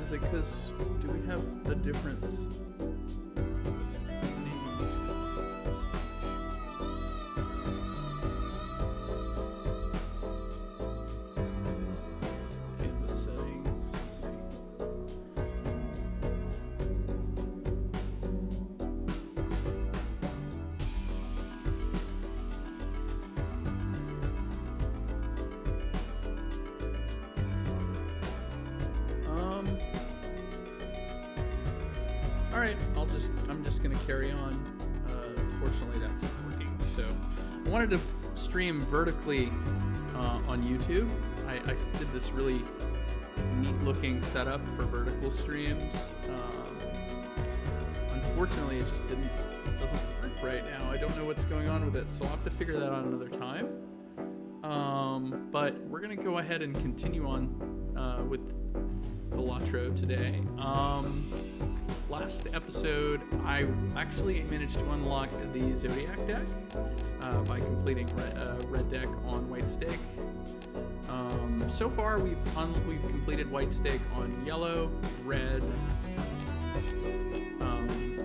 Is it because, do we have a difference? Canvas settings, let's see. All right, I'm just gonna carry on. Fortunately, that's not working. So I wanted to stream vertically on YouTube. I did this really neat looking setup for vertical streams. Unfortunately, it just doesn't work right now. I don't know what's going on with it, so I'll have to figure that out another time. But we're gonna go ahead and continue on with Balatro today. Last episode, I actually managed to unlock the Zodiac deck by completing red deck on white stake. So far, we've completed white stake on yellow, red,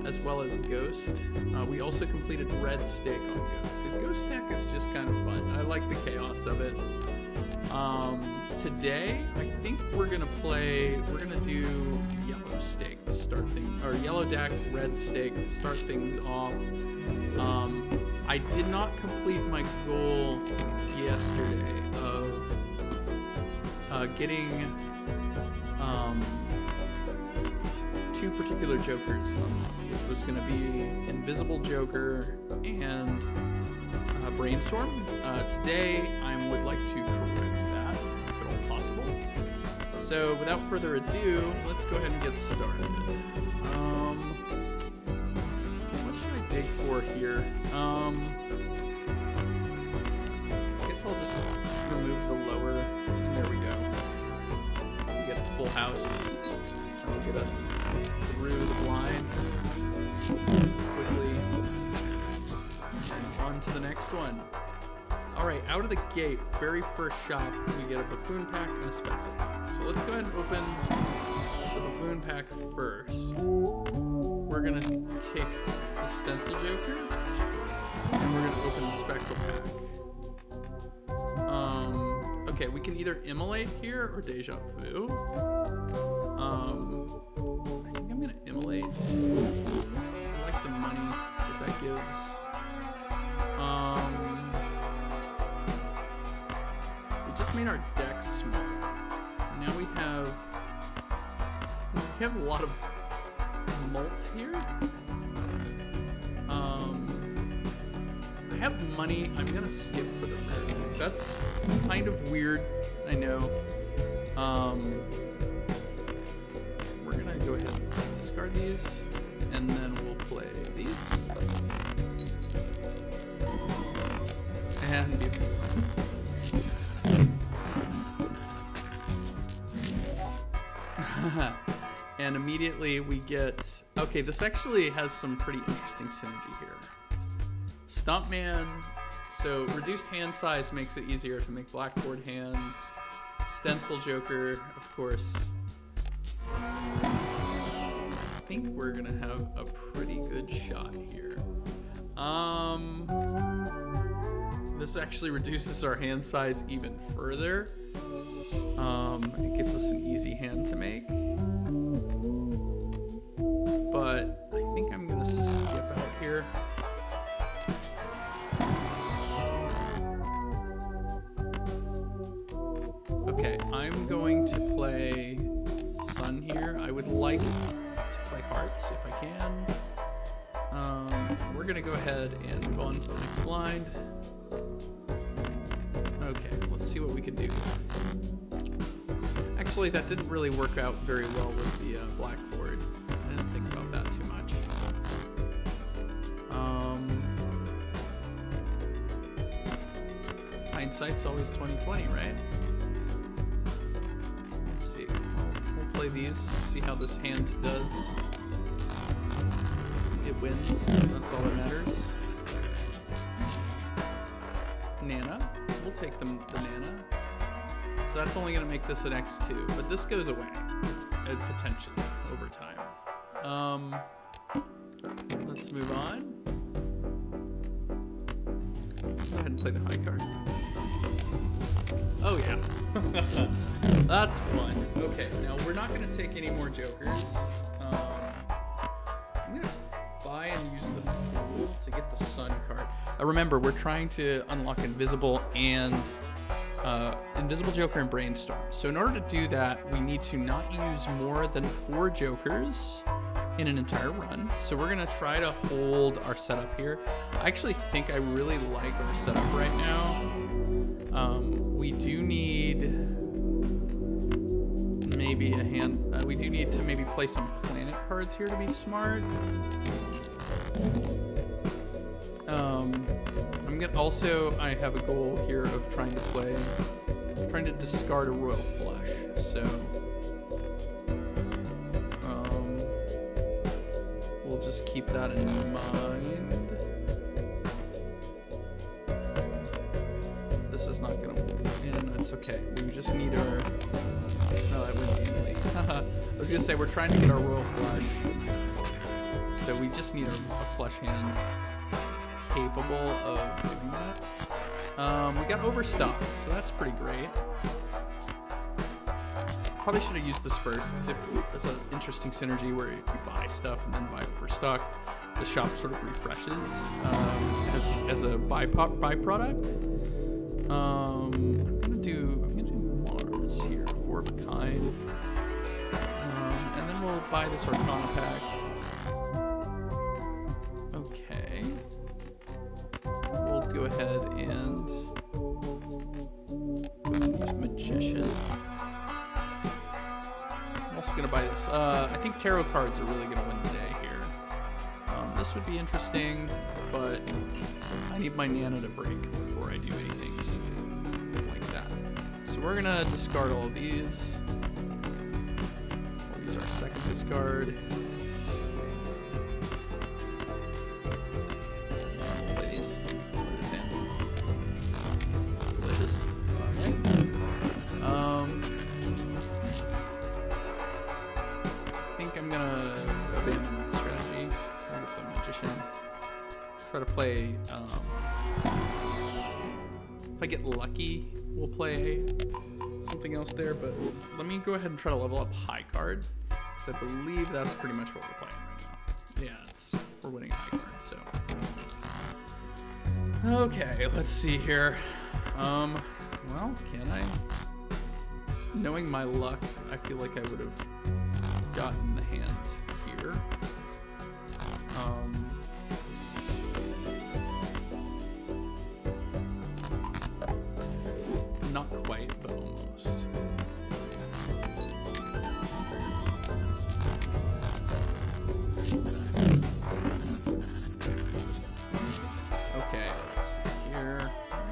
as well as ghost. We also completed red stake on ghost. The ghost deck is just kind of fun. I like the chaos of it. Today, I think we're gonna do yellow stake to start things, or yellow deck, red stake to start things off. I did not complete my goal yesterday of getting two particular jokers unlocked, which was gonna be Invisible Joker and Brainstorm. Today, I would like to correct that, if at all possible. So, without further ado, let's go ahead and get started. What should I dig for here? I guess I'll just remove the lower. And there we go. We get a full house. That'll get us through the blind quickly. On to the next one. Alright, out of the gate, very first shop, we get a Buffoon pack and a Spectre pack. So let's go ahead and open the Buffoon pack first. We're going to take the Stencil Joker, and we're going to open the Spectral pack. Okay, we can either Immolate here or Deja Vu. I think I'm going to Immolate. I like the money that gives. We just made our deck smaller. Now we have a lot of mult here. I have money. I'm gonna skip for the red. That's kind of weird, I know. We're gonna go ahead and discard these, and then we'll play these. And beautiful. And immediately we get... Okay, this actually has some pretty interesting synergy here. Stuntman, so reduced hand size makes it easier to make blackboard hands. Stencil Joker, of course. I think we're gonna have a pretty good shot here. This actually reduces our hand size even further. It gives us an easy hand to make. But I think I'm gonna skip out here. Okay, I'm going to play Sun here. I would like to play Hearts if I can. We're gonna go ahead and go on to the next blind. Okay, let's see what we can do. Actually, that didn't really work out very well with the blackboard. I didn't think about that too much. Hindsight's always 20/20, right? Let's see. We'll play these, see how this hand does. It wins. That's all that matters. Nana. We'll take the Nana. So that's only going to make this an X2, but this goes away. potentially over time. Let's move on. Go ahead and play the high card. Oh yeah. That's fun. Okay, now we're not going to take any more jokers. I'm going to buy and use the Fool to get the Sun card. Remember, we're trying to unlock Invisible and Invisible Joker and Brainstorm. So in order to do that, we need to not use more than 4 jokers in an entire run. So we're gonna try to hold our setup here. I actually think I really like our setup right now. We do need maybe a hand. We do need to maybe play some planet cards here to be smart. I'm gonna also. I have a goal here of trying to discard a Royal Flush. So. We'll just keep that in mind. This is not gonna work. And it's okay. We just need our. No, that went easily. I was gonna say we're trying to get our Royal Flush, so we just need a flush hand capable of doing that. We got Overstock, so that's pretty great. Probably should have used this first, because there's an interesting synergy where if you buy stuff and then buy Overstock, the shop sort of refreshes as a byproduct. I'm gonna do Mars here, 4 of a kind, and then we'll buy this Arcana pack. Okay, we'll go ahead and use Magician. Gonna buy this. I think tarot cards are really gonna win the day here. This would be interesting, but I need my Nana to break before I do anything like that. So we're gonna discard all of these. We'll use our second discard. Delicious. Okay. I'm gonna abandon that strategy. I'll get the Magician. Try to play. If I get lucky, we'll play something else there. But let me go ahead and try to level up high card, because I believe that's pretty much what we're playing right now. Yeah, we're winning high card. So okay, let's see here. Well, can I? Knowing my luck, I feel like I would have gotten the hand here. Not quite, but almost. Okay, let's see here.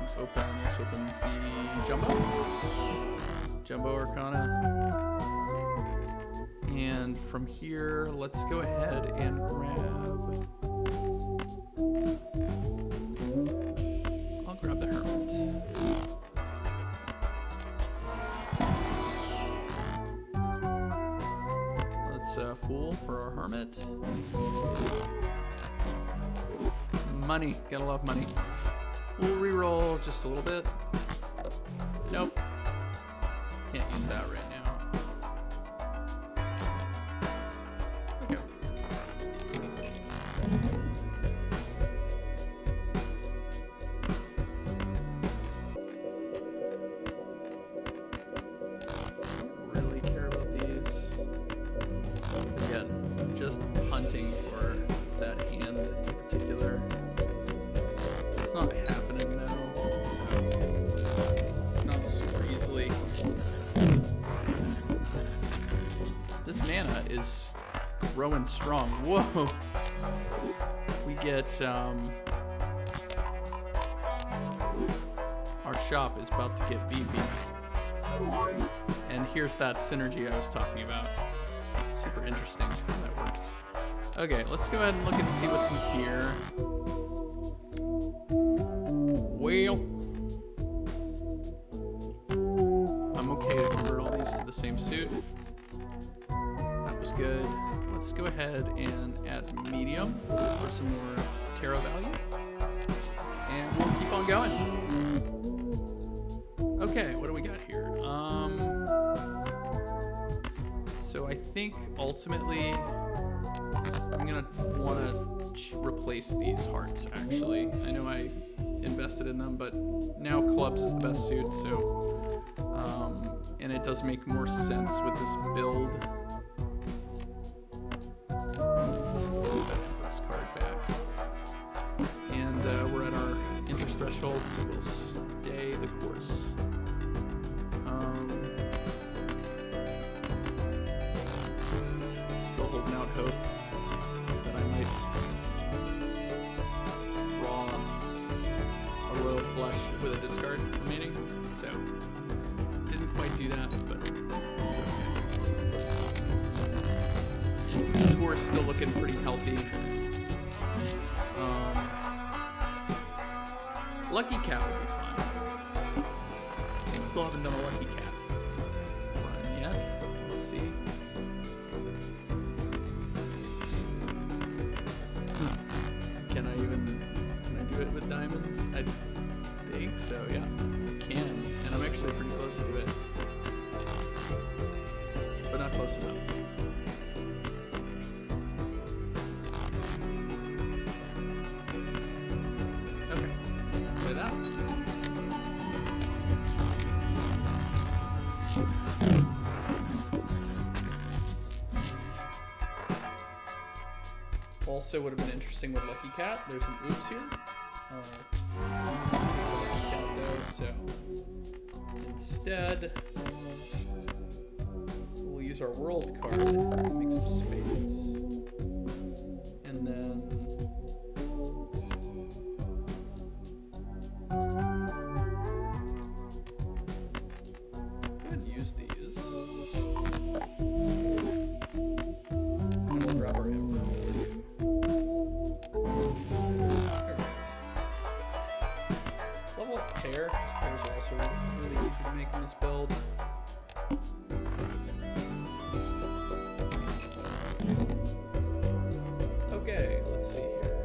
Let's open the Jumbo Arcana. And from here, let's go ahead and grab. I'll grab the Hermit. Let's Fool for our Hermit. Money, gotta love money. We'll reroll just a little bit. Nope. Can't use that right now. Just hunting for that hand in particular. It's not happening though, so not super easily. This mana is growing strong. Whoa! We get our shop is about to get beefy, and here's that synergy I was talking about. Super interesting how that works. Okay, let's go ahead and look and see what's in here. Well, I'm okay to convert all these to the same suit. go ahead and add medium for some more tarot value. And we'll keep on going. Okay, what do we got here? So I think ultimately I'm gonna want to replace these hearts, actually. I know I invested in them, but now clubs is the best suit, so and it does make more sense with this build. Put that Empress card back. And we're at our interest threshold, so we'll stay the course. Still holding out hope that I might draw a royal flush with a discard remaining. So didn't quite do that, but it's okay. Score's still looking pretty healthy. Lucky cat would be fun. Still haven't done a lucky cat run yet. Let's see. Can I do it with diamonds? I think so, yeah. Can. And I'm actually pretty close to it. But not close enough. Okay. Play that. Also would have been interesting with Lucky Cat. There's an oops here. Lucky Cat though, so instead we'll use our world card, make some spades, and then go ahead and use these. And we'll grab our emerald. Level up pair. Pairs are also really easy to make in this build. Okay, let's see here.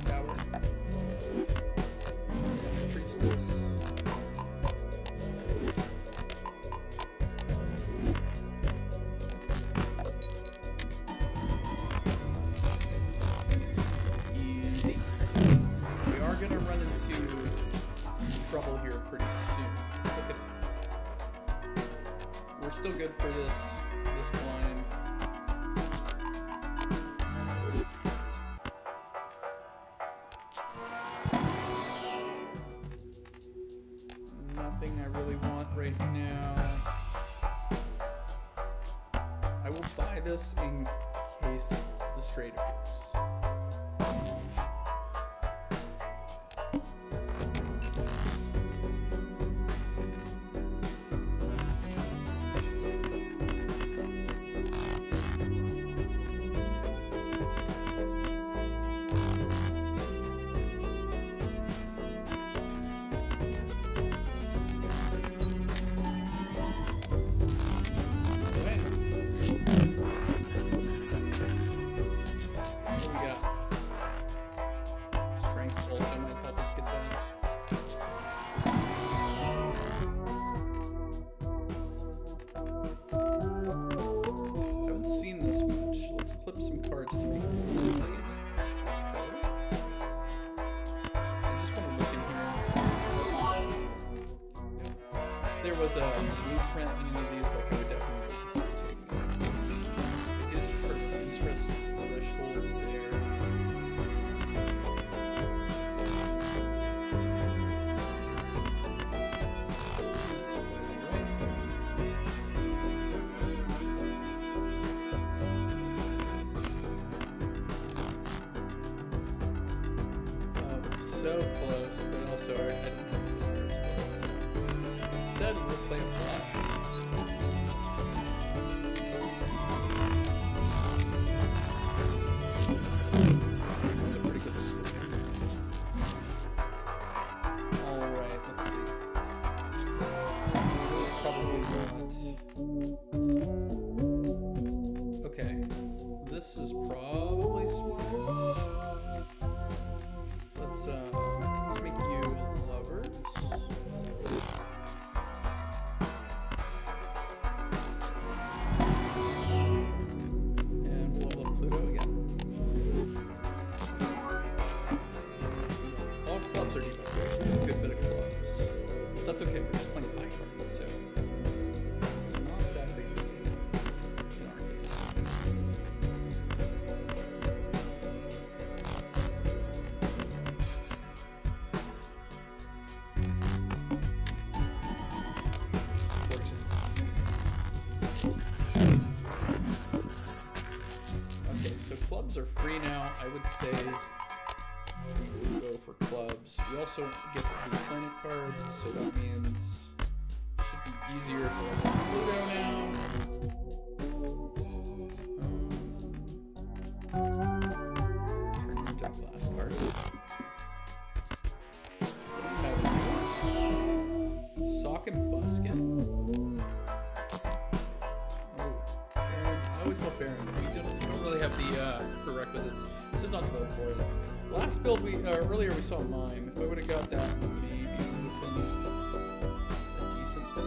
Tower. Priestess. Gonna run into some trouble here pretty soon. Let's look at. We're still good for this blind. Nothing I really want right now. I will buy this in case the straight appears. Also might help us get that. I haven't seen this much. Let's clip some cards to make it really. I just want to look in here. If there was a blueprint in any of these, like I would definitely consider taking it. I did hurt interest threshold there. So close, but also I didn't have these cards for it. So instead, we'll play a flash. clubs are free now. I would say we would go for clubs. We also get the planet cards, so that means it should be easier to level Pluto now. Turn into a glass card. Sock and Buskin. Oh, Baron. I always love Baron. We don't really have the prerequisites. It's just not the build for it. Last build earlier we saw Mime. If I would have got that, maybe it would have been a decent fit.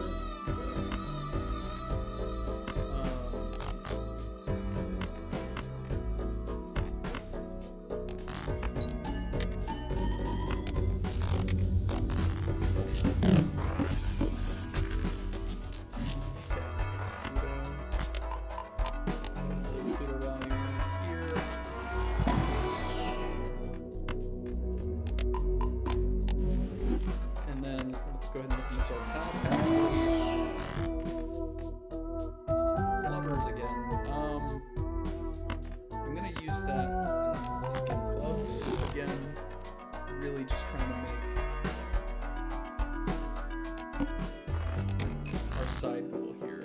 Go ahead and look in this Arcana pack. Lovers again. I'm gonna use that on skin clubs again. Really just trying to make our side goal here.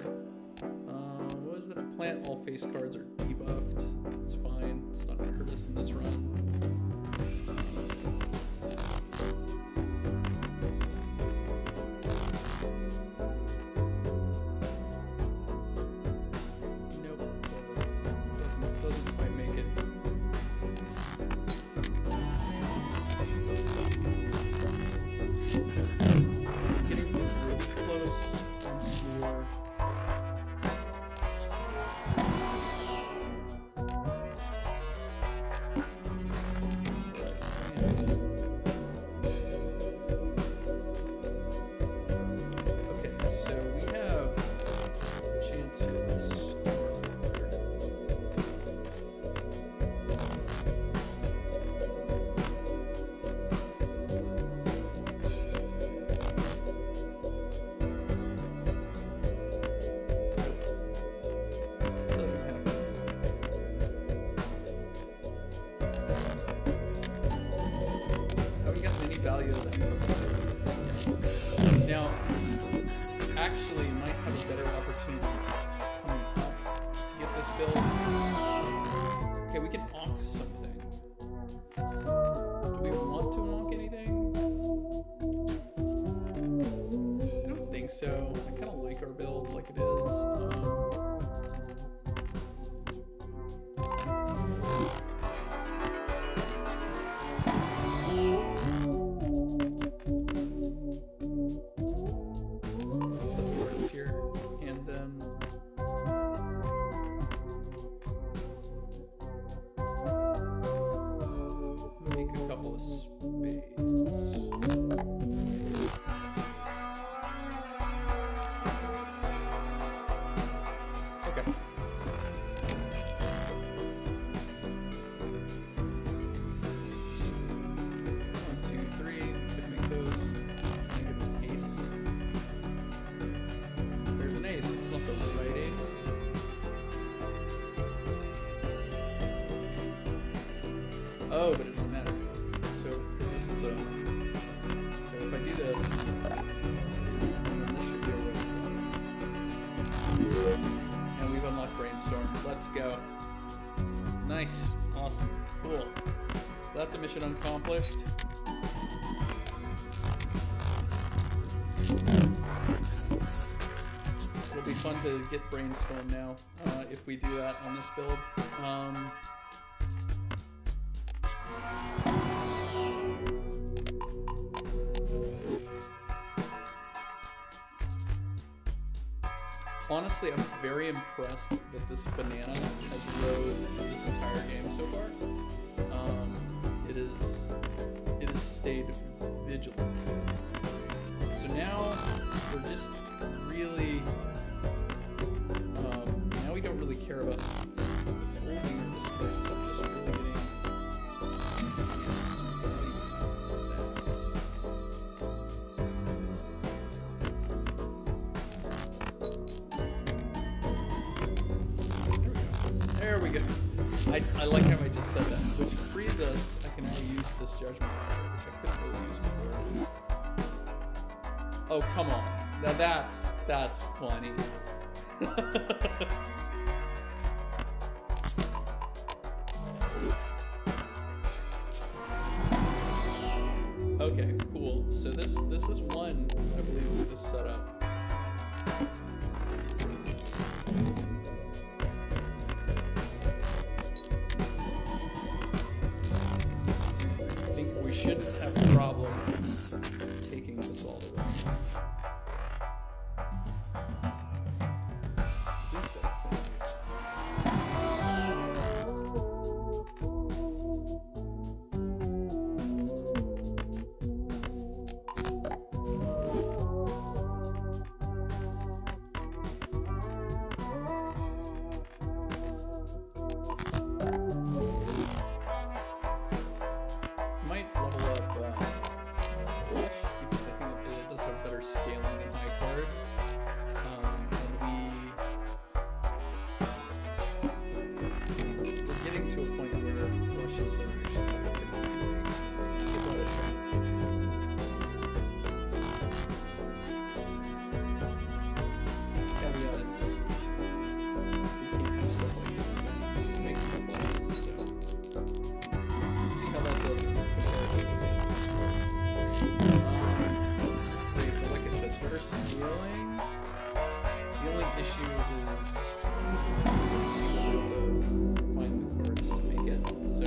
What is that? The plant all face cards are debuffed. It's fine. It's not gonna hurt us in this run. Value of them. Now, actually, might have a better opportunity coming up to get this build. Okay, we can onk something. Do we want to onk anything? I don't think so. I kind of like our build like it is. Oh, but it doesn't matter. So this is a. So if I do this, then this should be a way. And we've unlocked Brainstorm. Let's go. Nice. Awesome. Cool. That's a mission accomplished. It'll be fun to get Brainstorm now if we do that on this build. Honestly, I'm very impressed that this banana has rode this entire game so far. It has stayed vigilant. So now we're just really now we don't really care about holding this card. So I'm just really getting some value out of that. There we go. I like how I just said that, which frees us. I can now use this judgment card, which I couldn't really use before. Oh, come on. Now that's funny. Okay, cool. So this is one, I believe, with this setup. I think we shouldn't have a problem taking this all the way. At least I think. Might level up Flush, because I think it does have better scaling than my card. And we're getting to a point where Flush is so actually getting too big. So let's get that out. Caveats. We can't have stuff like that. Make stuff like this, so let's see how that does in comparison to the great, but like I said, better scaling. The only issue is to be able to find the cards to make it. So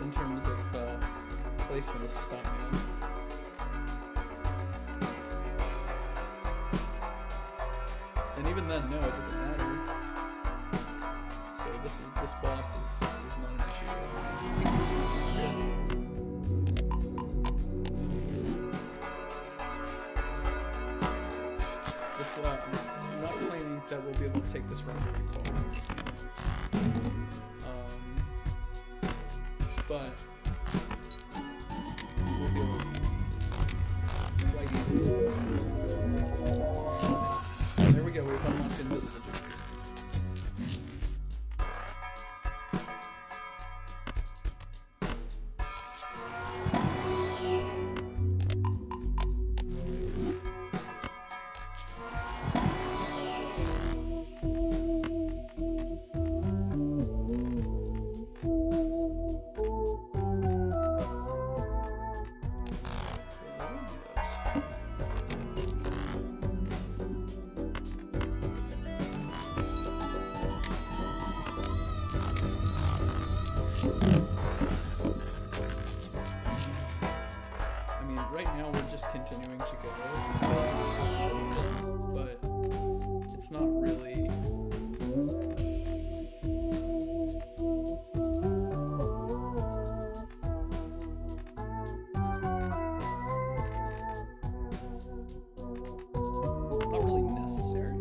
in terms of placement is Stuntman. And even then, no, it doesn't matter. So this boss is not an issue. This I'm not claiming that we'll be able to take this run very far. But we'll be able to quite easy. There we go, we've unlocked Invisible Joker. Right now we're just continuing to go, but it's not really. Not really necessary.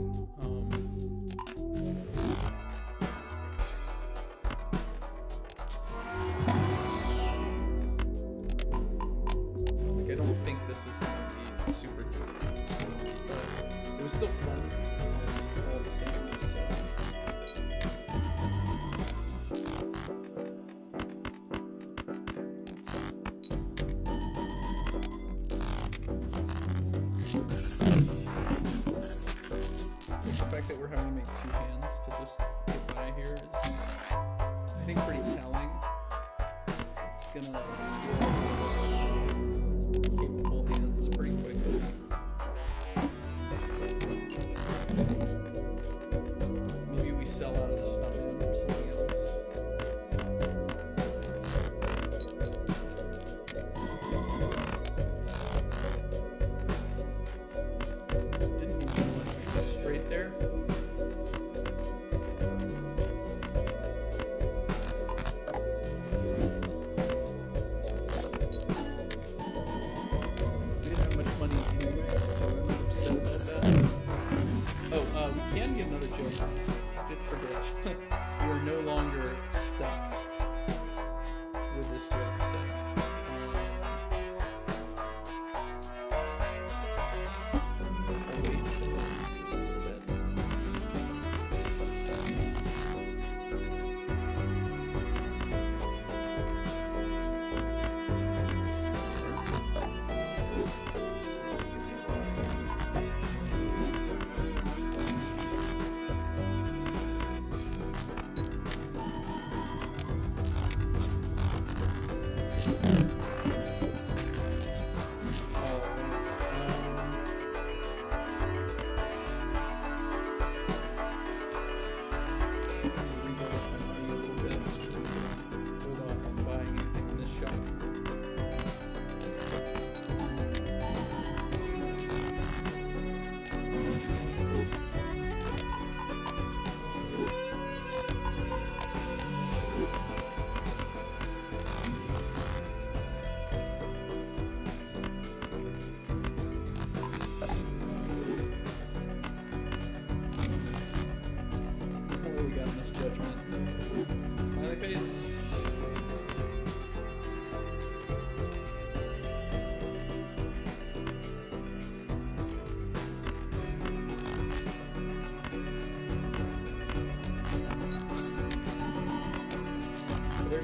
I don't think this is going to be super good, but it was still fun all the same, so. The fact that we're having to make two hands to just get by here is, I think, pretty telling. It's gonna scale.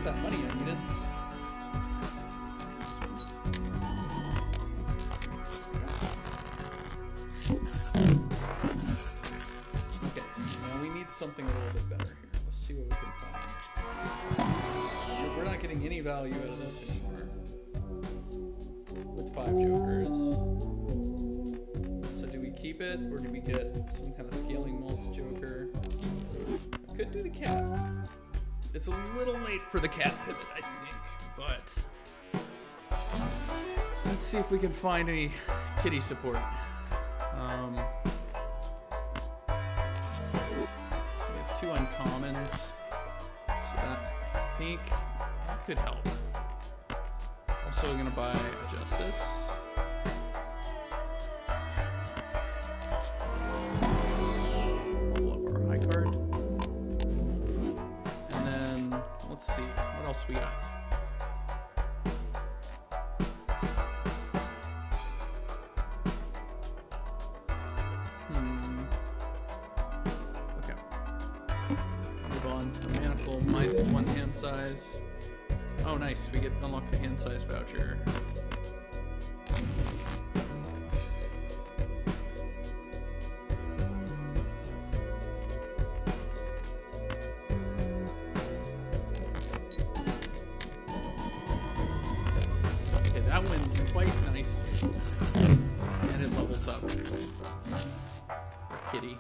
There's that money I needed. Okay, now we need something a little bit better here. Let's see what we can find. We're not getting any value out of this anymore. With 5 jokers. So do we keep it, or do we get some kind of scaling malt joker? I could do the cat. It's a little late for the cat pivot, I think, but let's see if we can find any kitty support. We have 2 uncommons, so that I think that could help. Also gonna buy a Justice. Level up our high card. And then, let's see, what else we got? Okay. Move on to the Manacle, -1 hand size. Oh, nice. We get unlock the hand size voucher. Okay, that wins quite nicely. And it levels up. Kitty.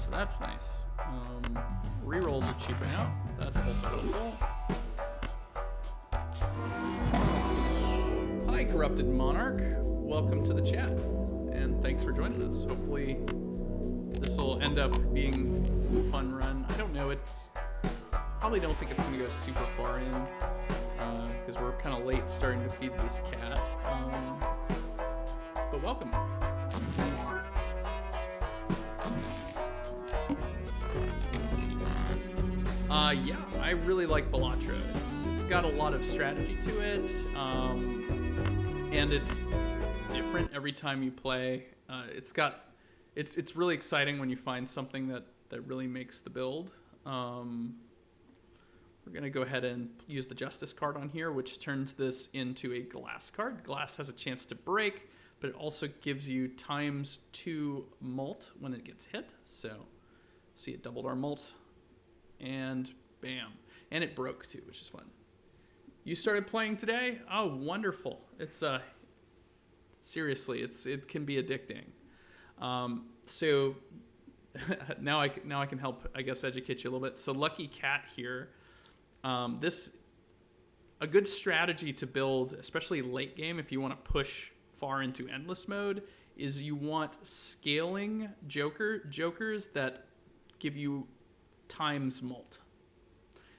So that's nice. Rerolls are cheaping out. That's also helpful. Hi, Corrupted Monarch. Welcome to the chat, and thanks for joining us. Hopefully, this will end up being a fun run. I don't know. Probably don't think it's going to go super far in because we're kind of late starting to feed this cat. But welcome. Yeah, I really like Balatro. It's got a lot of strategy to it, and it's different every time you play. It's really exciting when you find something that really makes the build. We're gonna go ahead and use the Justice card on here, which turns this into a glass card. Glass has a chance to break, but it also gives you ×2 malt when it gets hit. So, see, it doubled our malt. And bam. And it broke too, which is fun. You started playing today? Oh, wonderful. It's seriously, it can be addicting. So now I can help, I guess, educate you a little bit. So Lucky Cat here. A good strategy to build, especially late game, if you want to push far into endless mode, is you want scaling jokers that give you times malt.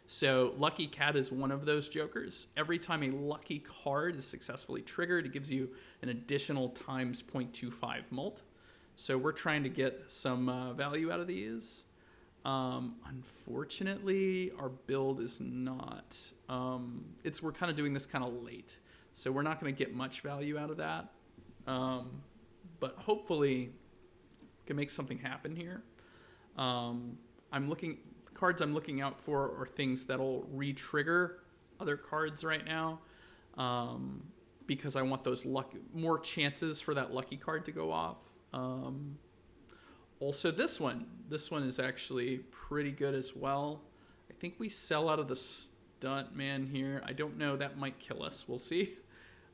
So Lucky Cat is one of those jokers. Every time a lucky card is successfully triggered, it gives you an additional ×0.25 malt. So we're trying to get some value out of these. Unfortunately, our build is not. We're kind of doing this kind of late, so we're not going to get much value out of that. But hopefully, can make something happen here. Cards I'm looking out for are things that'll re-trigger other cards right now, because I want those more chances for that lucky card to go off. Also, this one is actually pretty good as well. I think we sell out of the stunt man here. I don't know, that might kill us. We'll see.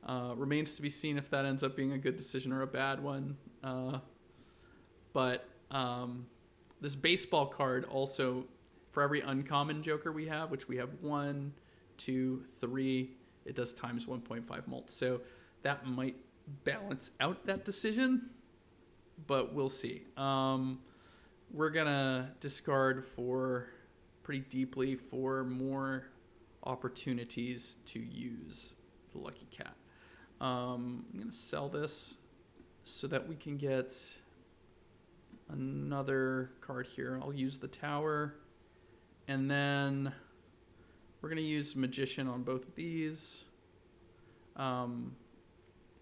Remains to be seen if that ends up being a good decision or a bad one. But this baseball card also, for every uncommon joker we have, which we have 1, 2, 3, it does ×1.5 malt. So that might balance out that decision, but we'll see. We're gonna discard pretty deeply for more opportunities to use the Lucky Cat. I'm gonna sell this so that we can get another card here. I'll use the Tower, and then we're gonna use Magician on both of these. We're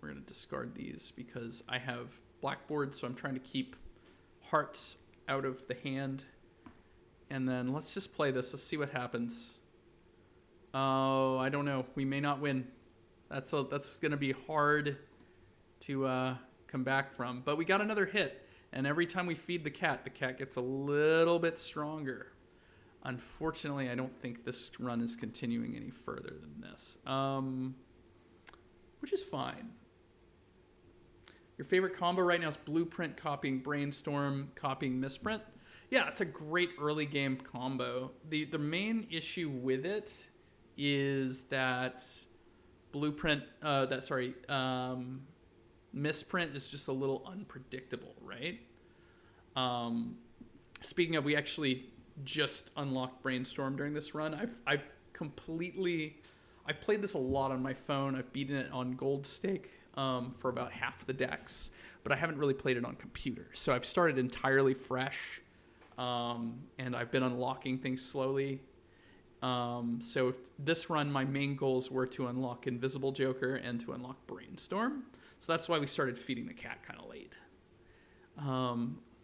gonna discard these because I have blackboard, so I'm trying to keep hearts out of the hand. And then let's just play this. Let's see what happens. Oh, I don't know. We may not win. That's going to be hard to come back from. But we got another hit. And every time we feed the cat gets a little bit stronger. Unfortunately, I don't think this run is continuing any further than this. Which is fine. Your favorite combo right now is Blueprint copying Brainstorm, copying Misprint. Yeah, it's a great early game combo. The main issue with it is that Misprint is just a little unpredictable, right? Speaking of, we actually just unlocked Brainstorm during this run. I've played this a lot on my phone. I've beaten it on Gold Stake for about half the decks, but I haven't really played it on computer. So I've started entirely fresh, and I've been unlocking things slowly. So this run, my main goals were to unlock Invisible Joker and to unlock Brainstorm. So that's why we started feeding the cat kind of late.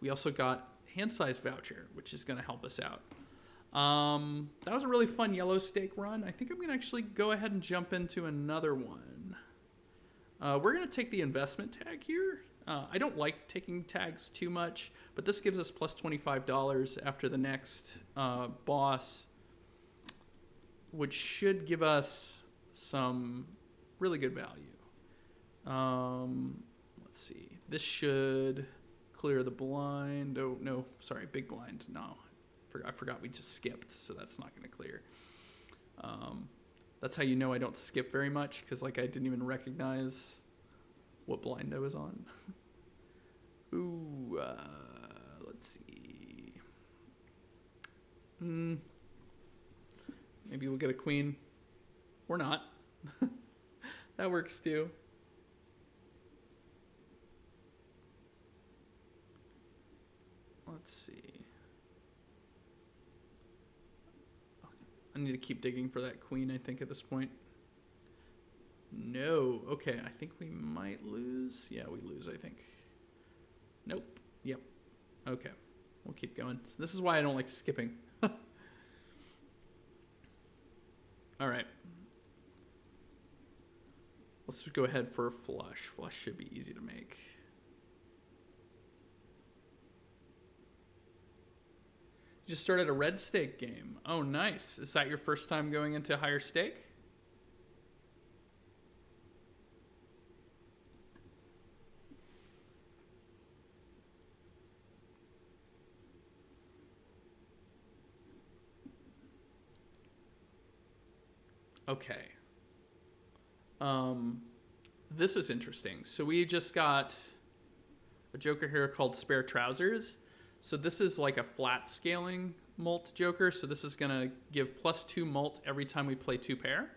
We also got Hand Size Voucher, which is going to help us out. That was a really fun yellow stake run. I think I'm going to actually go ahead and jump into another one. We're going to take the investment tag here. I don't like taking tags too much, but this gives us plus $25 after the next boss, which should give us some really good value. Let's see. This should clear the blind. Oh, no. Sorry, big blind. No. I forgot we just skipped, so that's not going to clear. That's how you know I don't skip very much, because like I didn't even recognize what blind I was on. Ooh, let's see. Maybe we'll get a queen. Or not. That works too. Let's see. I need to keep digging for that queen, I think, at this point. No. Okay, I think we might lose. Yeah, we lose, I think. Nope. Yep. Okay. We'll keep going. This is why I don't like skipping. All right. Let's go ahead for a flush. Flush should be easy to make. You just started a red stake game. Oh, nice. Is that your first time going into higher stake? Okay. This is interesting. So we just got a Joker here called Spare Trousers. So this is like a flat scaling mult Joker. So this is going to give +2 mult every time we play 2 pair.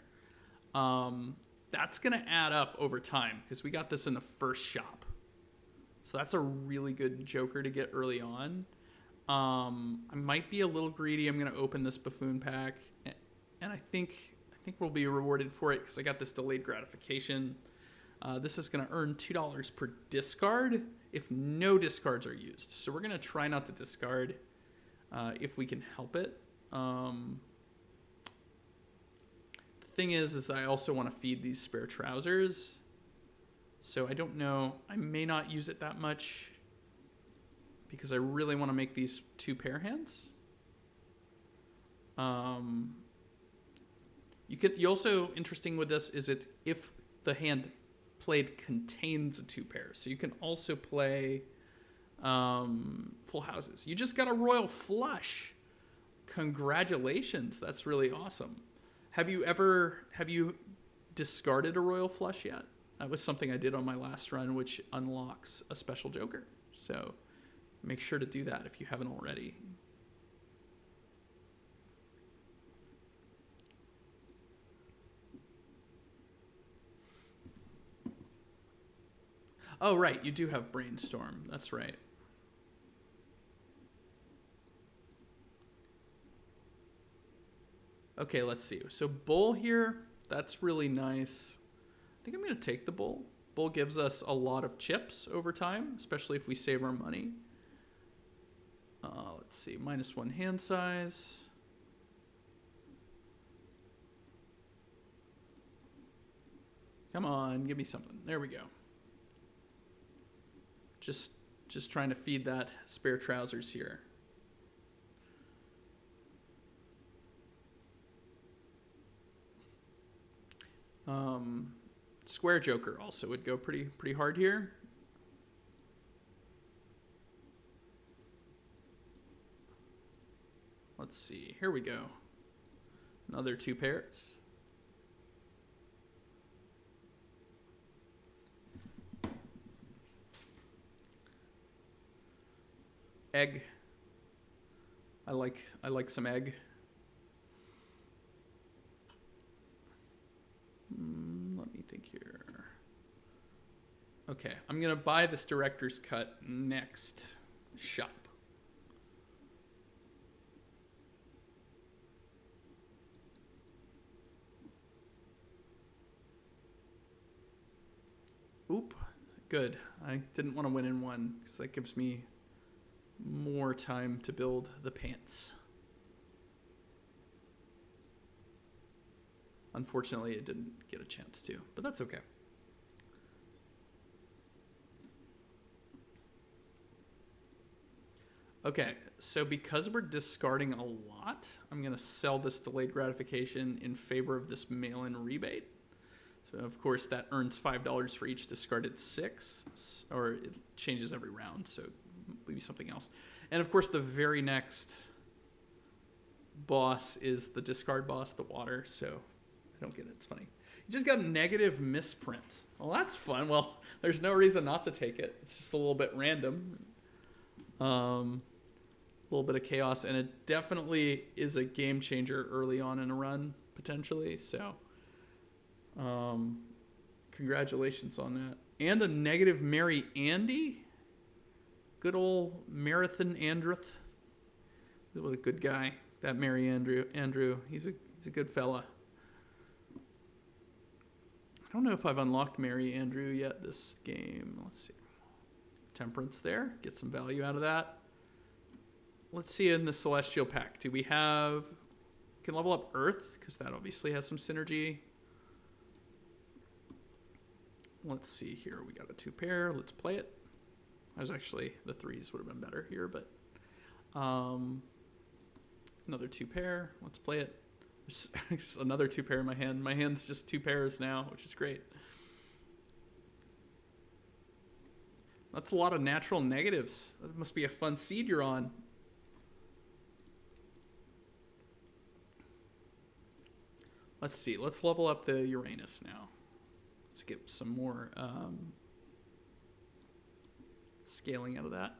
That's going to add up over time because we got this in the first shop. So that's a really good Joker to get early on. I might be a little greedy. I'm going to open this Buffoon pack. And I think we'll be rewarded for it because I got this delayed gratification. This is going to earn $2 per discard if no discards are used. So we're going to try not to discard if we can help it. The thing is I also want to feed these Spare Trousers. So I don't know. I may not use it that much because I really want to make these 2 pair hands. You also, interesting with this is it if the hand played contains a 2 pairs. So you can also play full houses. You just got a royal flush. Congratulations. That's really awesome. Have you discarded a royal flush yet? That was something I did on my last run, which unlocks a special Joker. So make sure to do that if you haven't already. Oh, right. You do have Brainstorm. That's right. Okay, let's see. So Bull here, that's really nice. I think I'm going to take the Bull. Bull gives us a lot of chips over time, especially if we save our money. Let's see, -1 hand size. Come on, give me something. There we go. Just trying to feed that spare trousers here. Square Joker also would go pretty hard here. Let's see. Here we go. Another 2 pairs. Egg. I like some egg. Let me think here. Okay, I'm gonna buy this director's cut next shop. Oop, good. I didn't want to win in one because that gives me more time to build the pants. Unfortunately, it didn't get a chance to, but that's okay. Okay, so because we're discarding a lot, I'm going to sell this delayed gratification in favor of this mail-in rebate. So, of course, that earns $5 for each discarded 6, or it changes every round, so maybe something else. And, of course, the very next boss is the discard boss, the water, so I don't get it. It's funny. You just got a negative misprint. Well, that's fun. Well, there's no reason not to take it. It's just a little bit random. A little bit of chaos, and it definitely is a game changer early on in a run, potentially, so congratulations on that. And a negative Mary Andy. Good old Marathon Andrith. What a good guy, that Mary Andrew. He's a good fella. I don't know if I've unlocked Mary Andrew yet this game. Let's see. Temperance there. Get some value out of that. Let's see in the Celestial Pack. Do we have... Can level up Earth, because that obviously has some synergy. Let's see here. We got a 2 pair. Let's play it. I was actually... The 3s would have been better here, but... another 2 pair. Let's play it. There's another 2 pair in my hand. My hand's just 2 pairs now, which is great. That's a lot of natural negatives. That must be a fun seed you're on. Let's see. Let's level up the Uranus now. Let's get some more scaling out of that.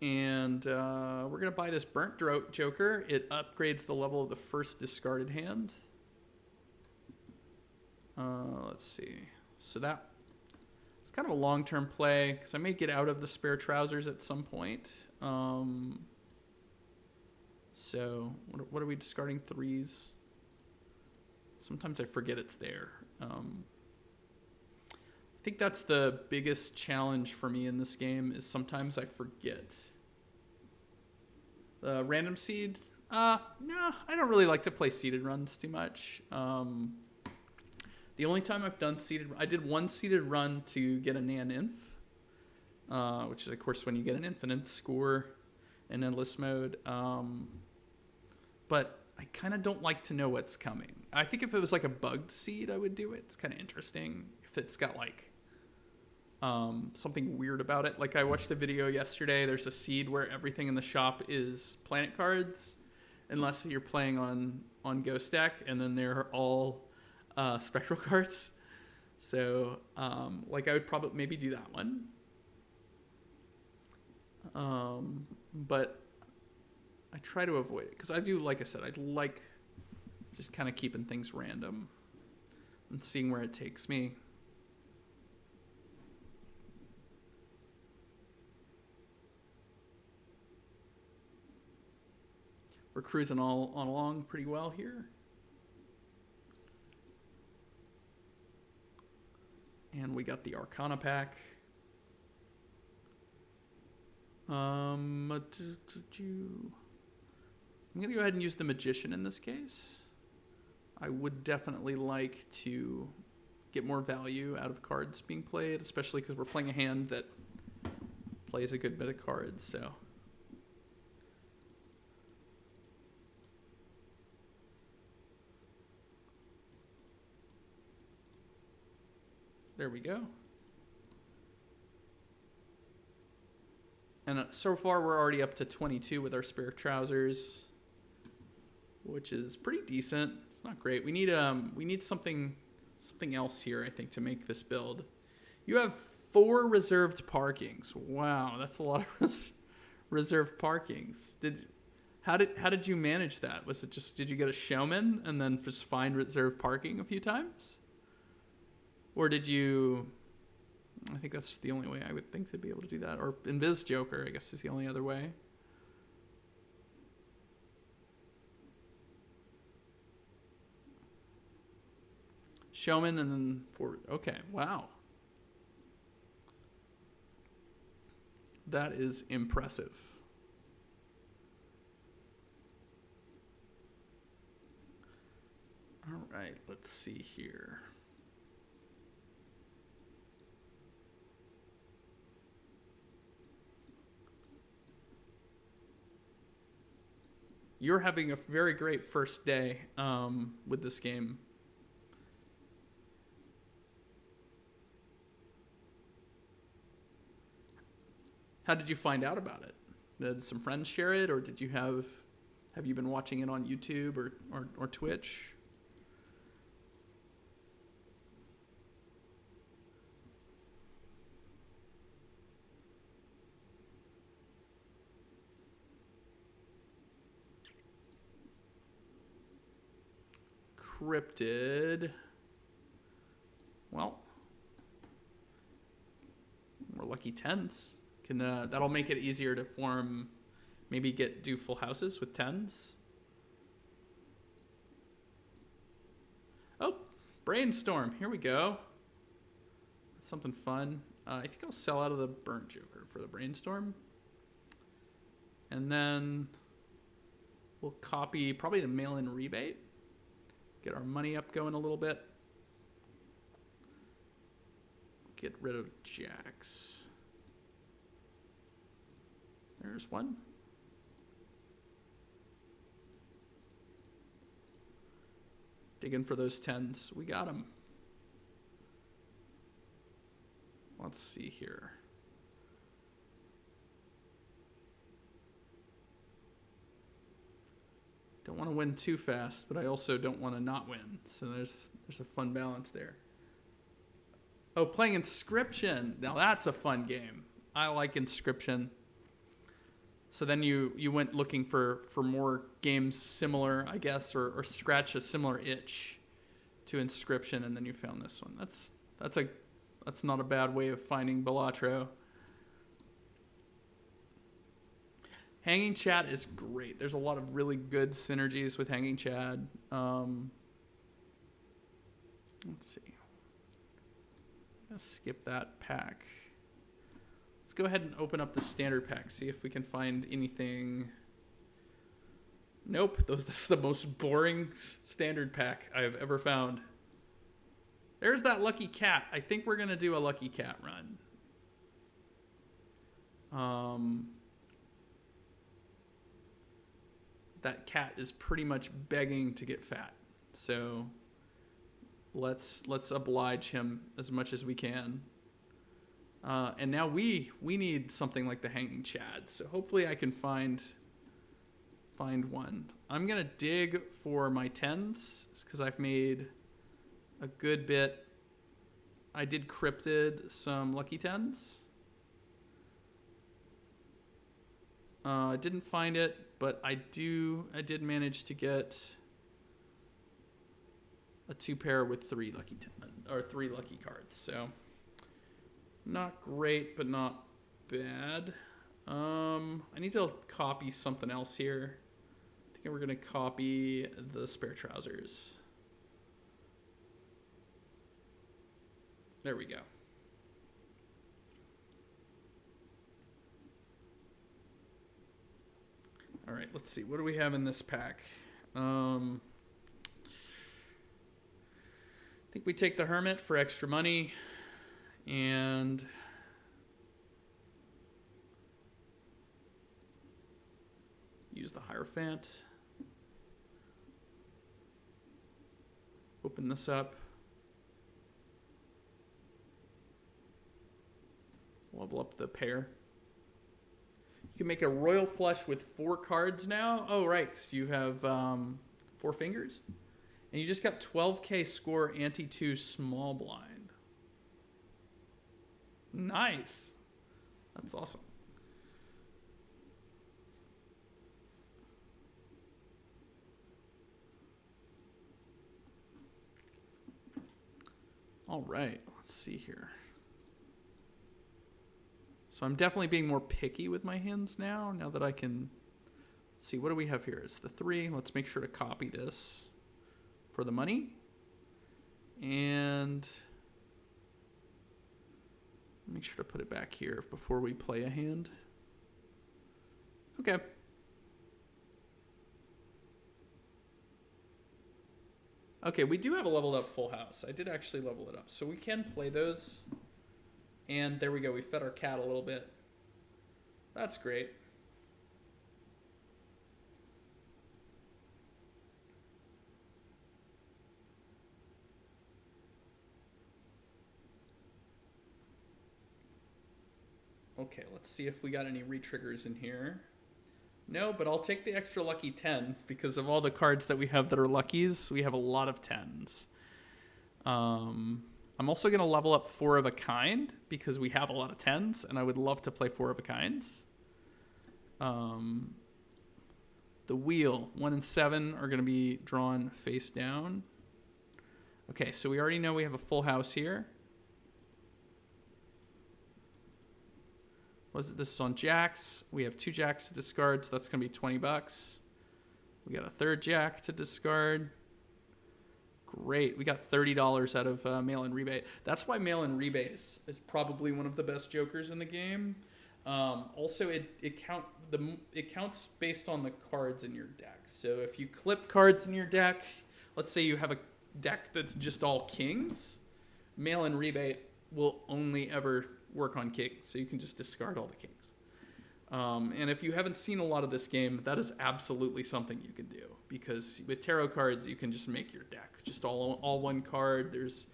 And we're going to buy this Burnt Drought Joker. It upgrades the level of the first discarded hand. Let's see. So that... It's kind of a long-term play, because I may get out of the spare trousers at some point. So, what are we discarding? 3s. Sometimes I forget it's there. I think that's the biggest challenge for me in this game, is sometimes I forget. Random seed? No, I don't really like to play seeded runs too much. The only time I've done seeded... I did one seeded run to get a Nan-Inf, which is, of course, when you get an infinite score in endless mode. But I kind of don't like to know what's coming. I think if it was like a bugged seed, I would do it. It's kind of interesting. If it's got like something weird about it. Like I watched a video yesterday. There's a seed where everything in the shop is planet cards, unless you're playing on Ghost Deck, and then they're all spectral cards. So like I would probably maybe do that one. But I try to avoid it because I do, like I said, I like just kind of keeping things random and seeing where it takes me. We're cruising all along pretty well here. And we got the Arcana pack. I'm gonna go ahead and use the Magician in this case. I would definitely like to get more value out of cards being played, especially because we're playing a hand that plays a good bit of cards, so. There we go. And so far we're already up to 22 with our spare trousers, which is pretty decent. It's not great. We need something else here, I think, to make this build. You have 4 reserved parkings. Wow, that's a lot of reserved parkings. How did you manage that? Was it just, did you get a showman and then just find reserved parking a few times? Or did you, I think that's the only way I would think to be able to do that. Or Invis Joker, I guess, is the only other way. Showman and then forward. Okay, wow. That is impressive. All right, let's see here. You're having a very great first day with this game. How did you find out about it? Did some friends share it, or did you have you been watching it on YouTube or Twitch? Cryptid. Well, we're lucky 10s. Can that'll make it easier to form, maybe do full houses with 10s. Oh, brainstorm. Here we go. That's something fun. I think I'll sell out of the burnt joker for the brainstorm, and then we'll copy probably the mail-in rebate. Get our money up going a little bit. Get rid of jacks. There's one. Digging for those 10s. We got them. Let's see here. Don't want to win too fast, but I also don't want to not win. So there's a fun balance there. Oh, playing Inscription. Now that's a fun game. I like Inscription. So then you went looking for more games similar, I guess, or scratch a similar itch to Inscription, and then you found this one. That's not a bad way of finding Balatro. Hanging Chat is great. There's a lot of really good synergies with Hanging Chat. Let's see. Let's skip that pack. Let's go ahead and open up the standard pack, see if we can find anything. Nope, this is the most boring standard pack I've ever found. There's that lucky cat. I think we're gonna do a lucky cat run. That cat is pretty much begging to get fat, so let's oblige him as much as we can. And now we need something like the Hanging Chad, so hopefully I can find one. I'm gonna dig for my 10s because I've made a good bit. I did cryptid some lucky 10s. I didn't find it, but I did manage to get a 2-pair with 3 lucky cards. So not great, but not bad. I need to copy something else here. I think we're gonna copy the spare trousers. There we go. All right, let's see. What do we have in this pack? I think we take the Hermit for extra money, and use the Hierophant. Open this up. Level up the pair. You can make a Royal Flush with 4 cards now. Oh, right, because you have 4 fingers. And you just got 12K score ante-2 small blind. Nice. That's awesome. All right, let's see here. So I'm definitely being more picky with my hands now that I can see. What do we have here? It's the 3. Let's make sure to copy this for the money. And make sure to put it back here before we play a hand. Okay. Okay, we do have a leveled up full house. I did actually level it up. So we can play those. And there we go. We fed our cat a little bit. That's great. Okay, let's see if we got any retriggers in here. No, but I'll take the extra lucky 10 because of all the cards that we have that are luckies. We have a lot of 10s. I'm also going to level up 4 of a kind because we have a lot of 10s, and I would love to play 4 of a kinds. The wheel, 1 and 7 are going to be drawn face down. Okay, so we already know we have a full house here. This is on jacks. We have 2 jacks to discard, so that's going to be 20 bucks. We got a 3rd jack to discard. Great. We got $30 out of mail-in rebate. That's why mail-in rebate is probably one of the best jokers in the game. Also, it counts based on the cards in your deck. So if you clip cards in your deck, let's say you have a deck that's just all kings, mail-in rebate will only ever work on kings. So you can just discard all the kings. And if you haven't seen a lot of this game, that is absolutely something you can do. Because with tarot cards, you can just make your deck just all one card. There's,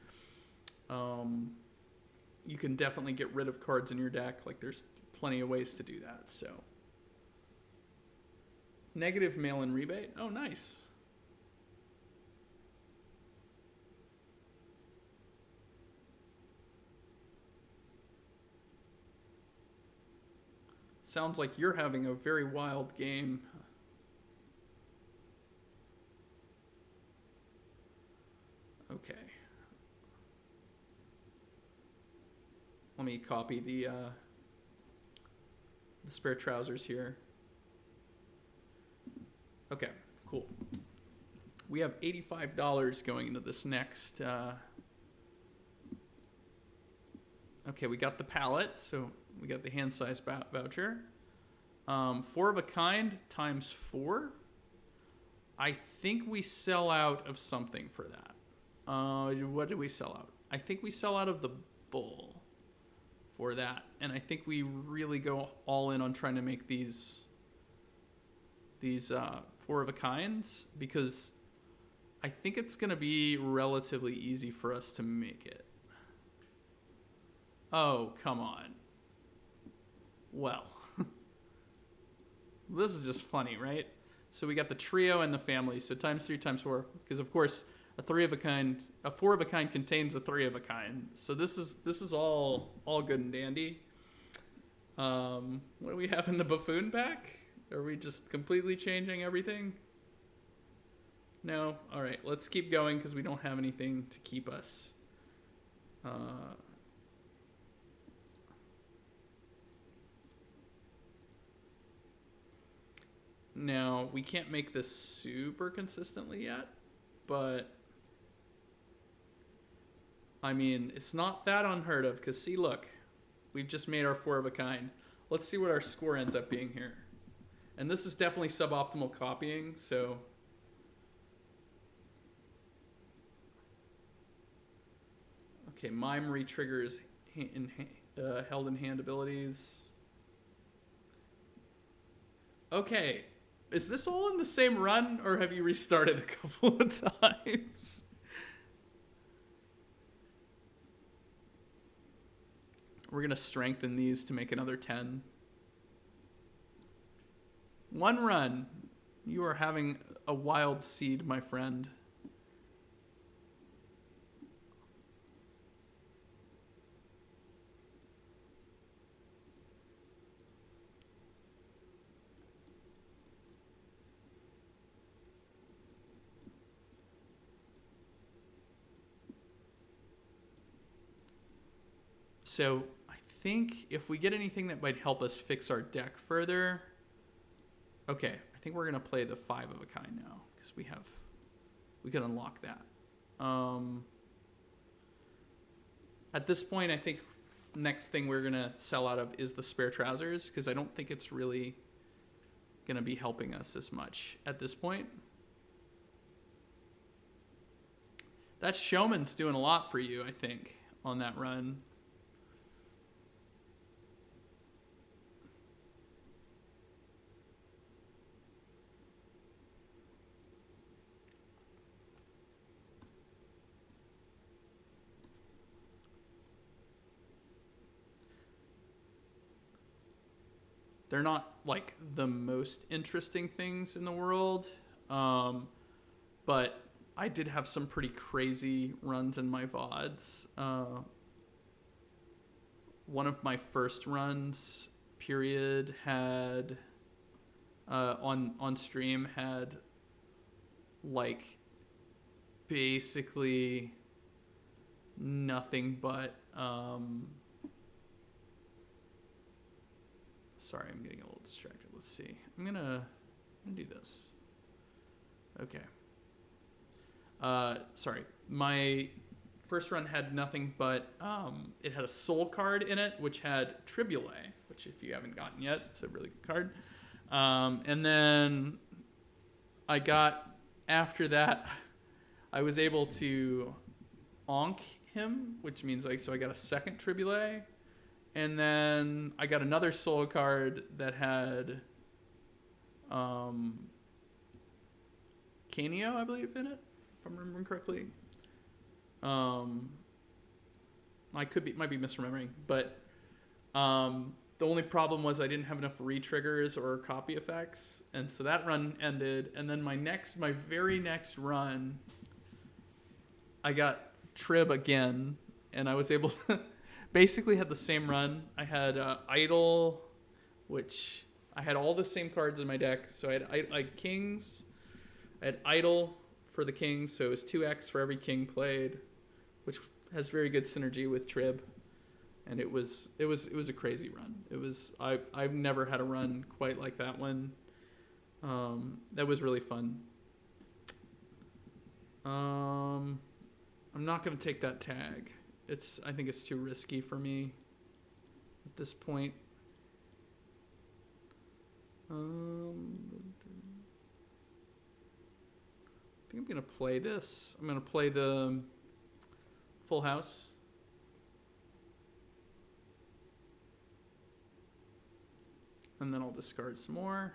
you can definitely get rid of cards in your deck. Like there's plenty of ways to do that. So negative mail-in rebate. Oh, nice. Sounds like you're having a very wild game. Okay. Let me copy the spare trousers here. Okay, cool. We have $85 going into this next. Okay, we got the palette, so we got the hand size voucher. 4 of a kind times 4. I think we sell out of something for that. What do we sell out? I think we sell out of the bull for that. And I think we really go all in on trying to make these 4 of a kinds because I think it's going to be relatively easy for us to make it. Oh, come on. Well, this is just funny, right? So we got the trio and the family. So times 3 times 4, because of course a 4 of a kind contains a 3 of a kind. So this is all good and dandy. What do we have in the buffoon pack? Are we just completely changing everything? No. All right, let's keep going because we don't have anything to keep us. Now, we can't make this super consistently yet, but I mean, it's not that unheard of because see, look, we've just made our 4 of a kind. Let's see what our score ends up being here. And this is definitely suboptimal copying, so... Okay, Mime re-triggers held in hand abilities. Okay, is this all in the same run, or have you restarted a couple of times? We're going to strengthen these to make another 10. One run. You are having a wild seed, my friend. So I think if we get anything that might help us fix our deck further... Okay, I think we're going to play the 5 of a kind now, because we can unlock that. At this point, I think next thing we're going to sell out of is the spare trousers, because I don't think it's really going to be helping us as much at this point. That Showman's doing a lot for you, I think, on that run. They're not like the most interesting things in the world, but I did have some pretty crazy runs in my VODs. One of my first runs, period, had on stream had like basically nothing but sorry, I'm getting a little distracted. Let's see. I'm gonna do this. Okay. Sorry. My first run had nothing but it had a soul card in it, which had Tribule, which if you haven't gotten yet, it's a really good card. And then I got, after that, I was able to onk him, which means so I got a second Tribule. And then I got another soul card that had Canio, I believe, in it, if I'm remembering correctly. I might be misremembering, but the only problem was I didn't have enough re-triggers or copy effects, and so that run ended. And then my very next run, I got Trib again, and I was able to basically had the same run. I had Idol, which I had all the same cards in my deck. So I had Kings. I had Idol for the Kings, so it was 2x for every King played, which has very good synergy with Trib. And it was a crazy run. I've never had a run quite like that one. That was really fun. I'm not gonna take that tag. I think it's too risky for me at this point. I think I'm gonna play this. I'm gonna play the Full House. And then I'll discard some more.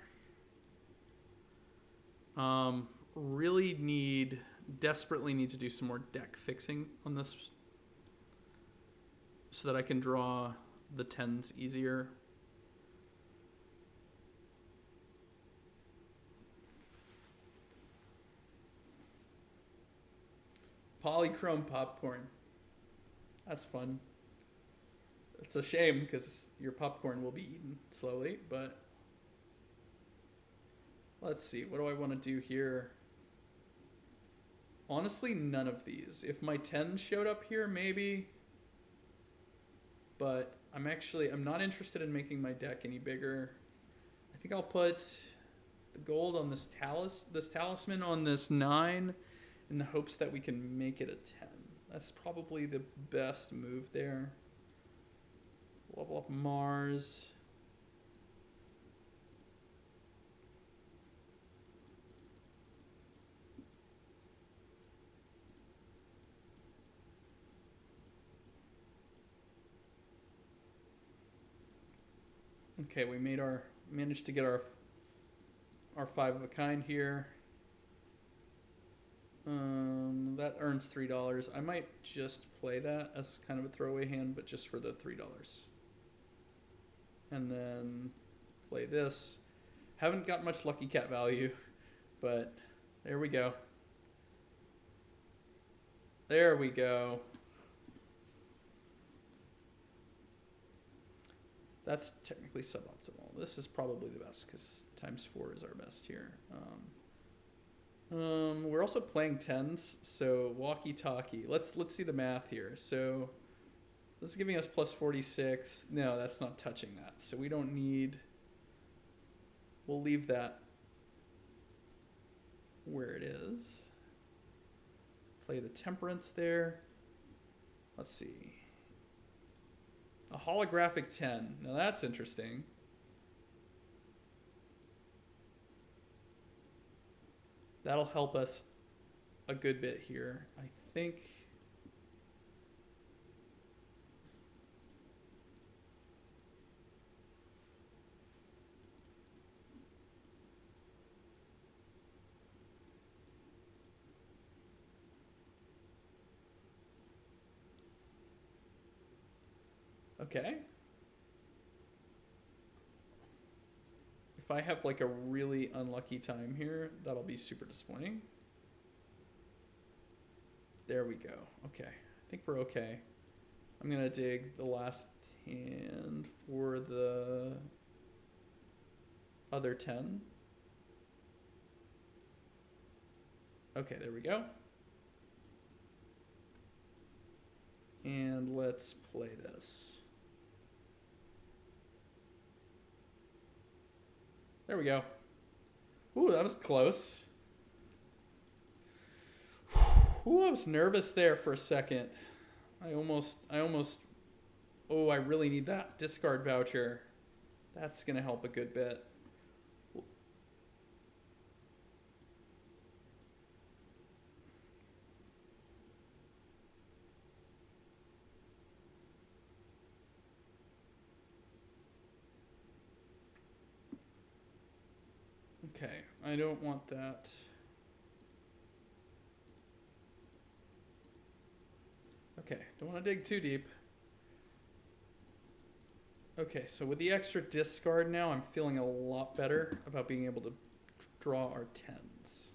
Desperately need to do some more deck fixing on this so that I can draw the 10s easier. Polychrome popcorn. That's fun. It's a shame because your popcorn will be eaten slowly, but let's see. What do I want to do here? Honestly, none of these. If my 10 showed up here, maybe. But I'm not interested in making my deck any bigger. I think I'll put the gold on this talisman on this 9 in the hopes that we can make it a 10. That's probably the best move there. Level up Mars. Okay, we managed to get our 5 of a kind here. That earns $3. I might just play that as kind of a throwaway hand, but just for the $3. And then play this. Haven't got much lucky cat value, but there we go. There we go. That's technically suboptimal. This is probably the best because ×4 is our best here. We're also playing tens, so walkie-talkie. Let's see the math here. So this is giving us plus 46. No, that's not touching that. So we don't need. We'll leave that where it is. Play the temperance there. Let's see. A holographic 10. Now that's interesting. That'll help us a good bit here. I think. Okay. If I have like a really unlucky time here, that'll be super disappointing. There we go. Okay. I think we're okay. I'm going to dig the last hand for the other 10. Okay, there we go. And let's play this. There we go. Ooh, that was close. Ooh, I was nervous there for a second. I almost, oh, I really need that discard voucher. That's going to help a good bit. Okay, I don't want that. Okay, don't want to dig too deep. Okay, so with the extra discard now, I'm feeling a lot better about being able to draw our 10s.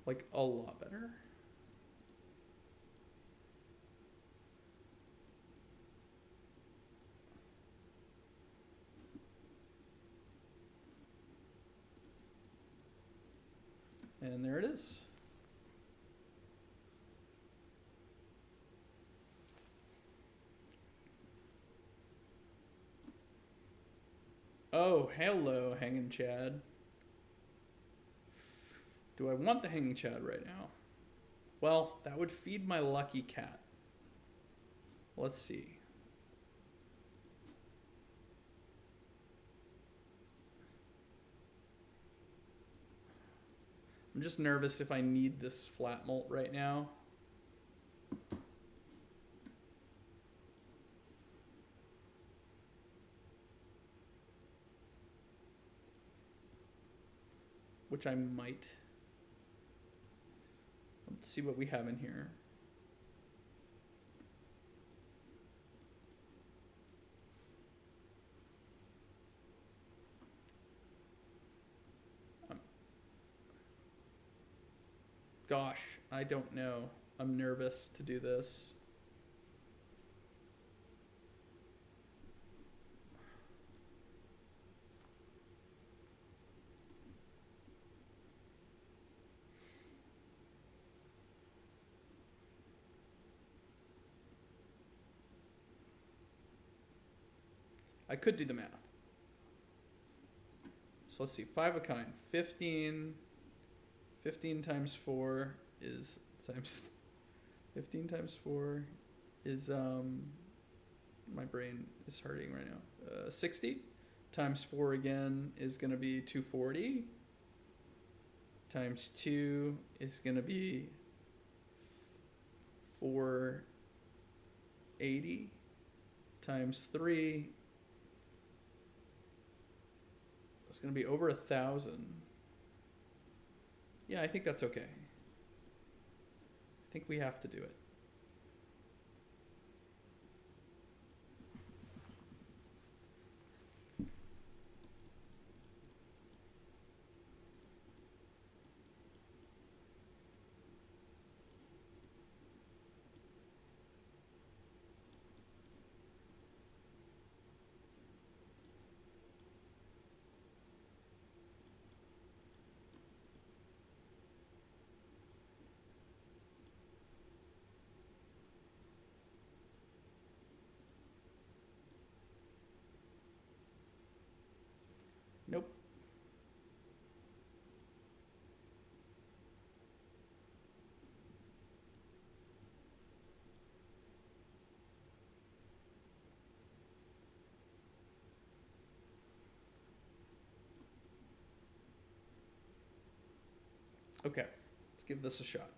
Like, a lot better. And there it is. Oh, hello, Hanging Chad. Do I want the Hanging Chad right now? Well, that would feed my lucky cat. Let's see. I'm just nervous if I need this flat molt right now. Which I might. Let's see what we have in here. Gosh, I don't know. I'm nervous to do this. I could do the math. So let's see, 5 of a kind, 15. 15 times 4 is times 15 times 4 is my brain is hurting right now. 60 times 4 again is going to be 240 times 2 is going to be 480 times 3. It's going to be over 1,000. Yeah, I think that's okay. I think we have to do it. Nope. Okay, let's give this a shot.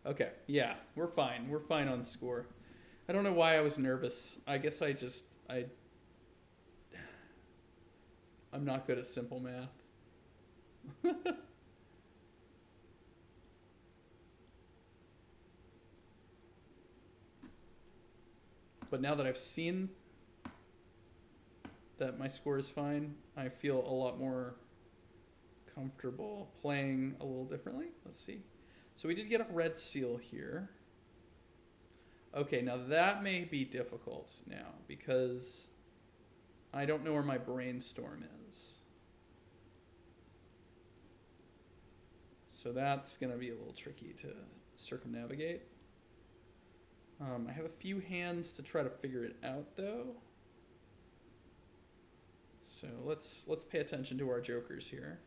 Okay, yeah, we're fine. We're fine on score. I don't know why I was nervous. I guess I'm not good at simple math. But now that I've seen that my score is fine, I feel a lot more comfortable playing a little differently. Let's see. So we did get a red seal here. Okay, now that may be difficult now because I don't know where my brainstorm is. So that's going to be a little tricky to circumnavigate. I have a few hands to try to figure it out though. So let's pay attention to our jokers here.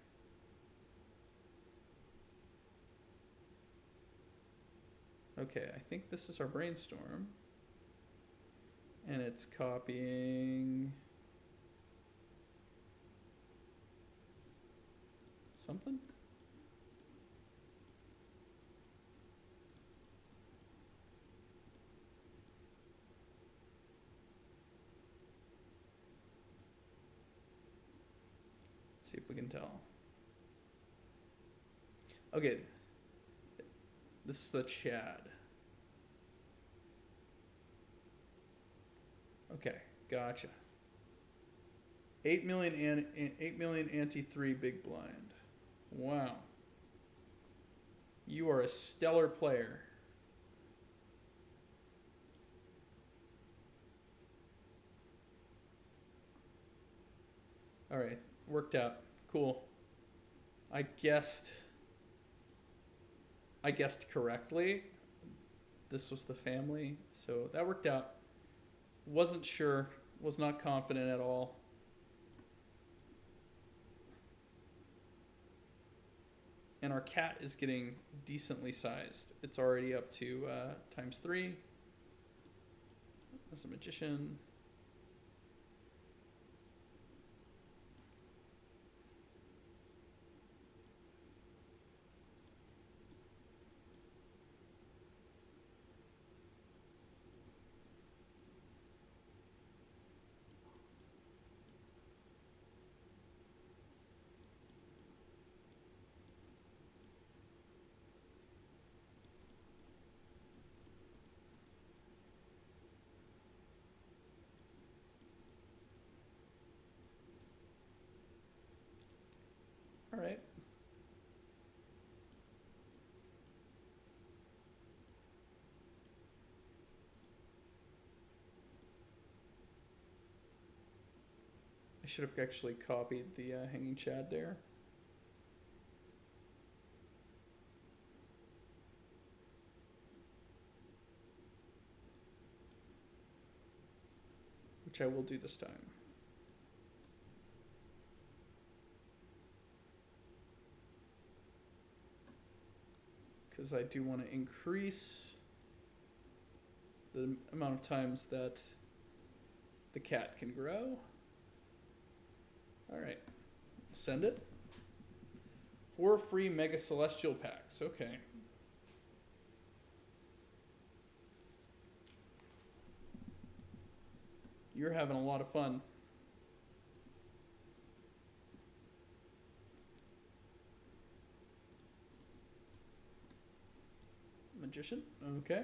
Okay, I think this is our brainstorm. And it's copying something. Let's see if we can tell. Okay. This is the Chad. Okay, gotcha. 8 million ante 3 big blind. Wow. You are a stellar player. All right, worked out. Cool. I guessed correctly. This was the family, so that worked out. Wasn't sure, was not confident at all. And our cat is getting decently sized. It's already up to times 3. There's a magician. All right. I should have actually copied the hanging Chad there. Which I will do this time. Because I do want to increase the amount of times that the cat can grow. All right, send it. 4 free Mega Celestial packs, okay. You're having a lot of fun. Magician? Okay.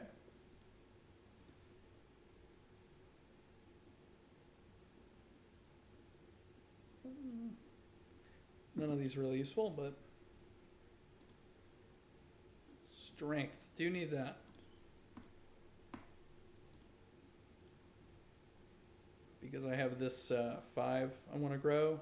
None of these really useful, but strength. Do need that. Because I have this 5 I want to grow.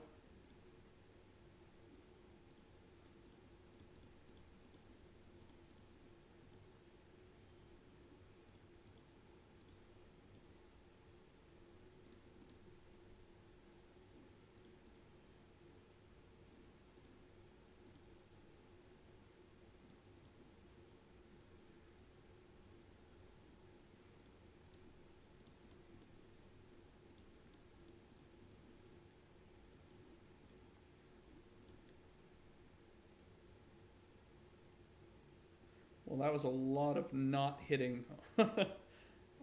Well, that was a lot of not hitting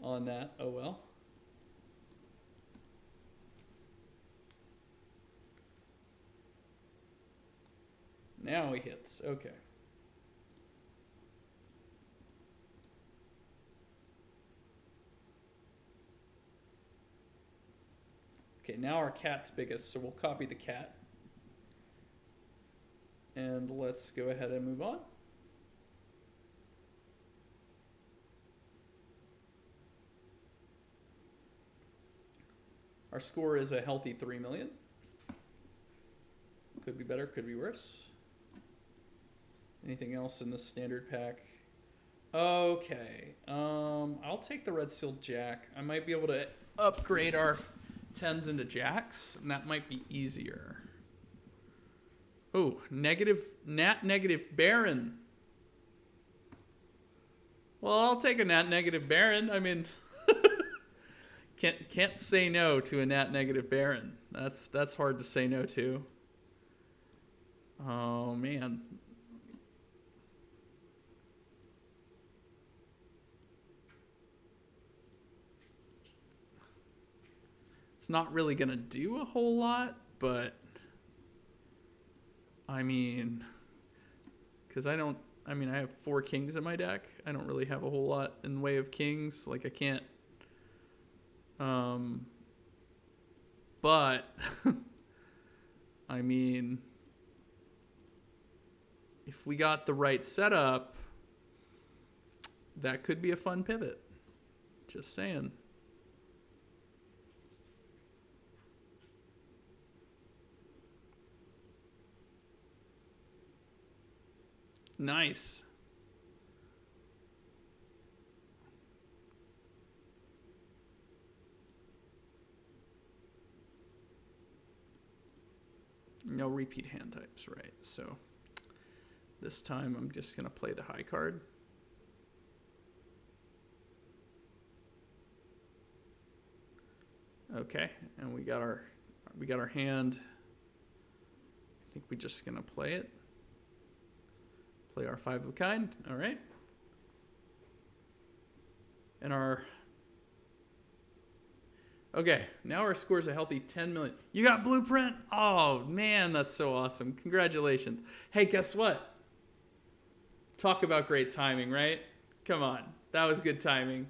on that. Oh well. Now he hits. Okay. Okay, now our cat's biggest, so we'll copy the cat. And let's go ahead and move on. Our score is a healthy 3 million. Could be better, could be worse. Anything else in the standard pack? Okay. I'll take the red sealed jack. I might be able to upgrade our 10s into jacks, and that might be easier. Oh, negative baron. Well, I'll take a nat negative baron. I mean, can't say no to a nat negative baron. That's hard to say no to. Oh man. It's not really gonna do a whole lot, but I mean, because I have 4 kings in my deck. I don't really have a whole lot in the way of kings. Like I can't. But I mean, if we got the right setup, that could be a fun pivot. Just saying. Nice. No repeat hand types, right? So this time I'm just going to play the high card. Okay, and we got our hand. I think we're just going to play it. Play our 5 of a kind. All right. And okay, now our score is a healthy 10 million. You got blueprint? Oh, man, that's so awesome. Congratulations. Hey, guess what? Talk about great timing, right? Come on. That was good timing.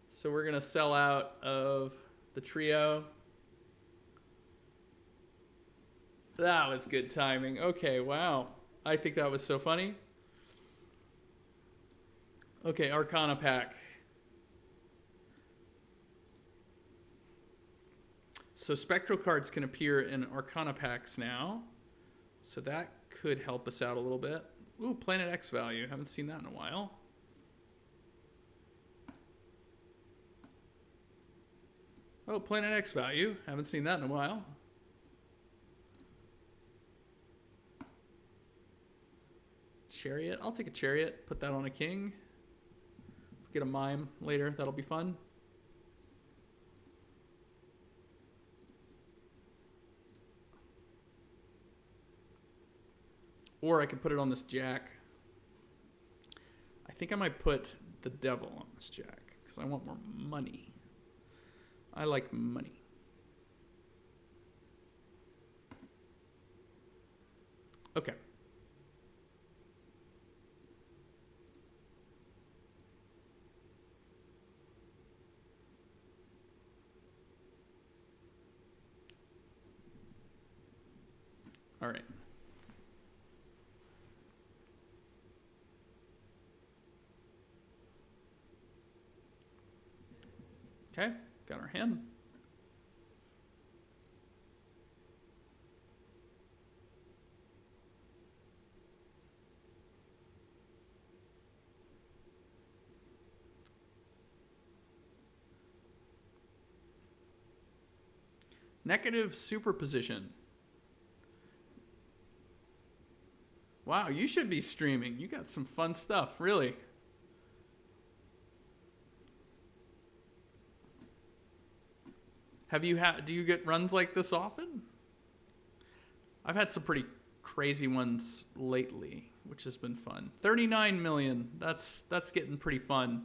So we're going to sell out of the trio. That was good timing. Okay, wow. I think that was so funny. Okay, Arcana pack. So spectral cards can appear in Arcana packs now. So that could help us out a little bit. Ooh, Planet X value. Haven't seen that in a while. Oh, Planet X value. Haven't seen that in a while. Chariot. I'll take a chariot. Put that on a king. If we get a mime later, that'll be fun. Or I could put it on this jack. I think I might put the devil on this jack because I want more money. I like money. Okay. All right. Okay, got our hand. Negative superposition. Wow, you should be streaming. You got some fun stuff, really. Do you get runs like this often? I've had some pretty crazy ones lately, which has been fun. 39 million. That's getting pretty fun.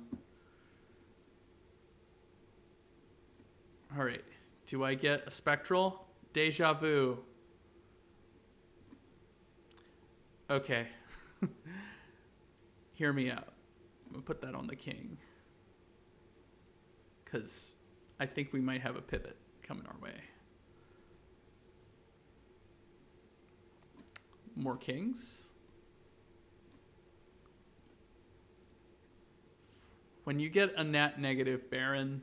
All right. Do I get a spectral? Deja vu. Okay. Hear me out. I'm going to put that on the king. Because I think we might have a pivot coming our way. More kings. When you get a nat negative baron,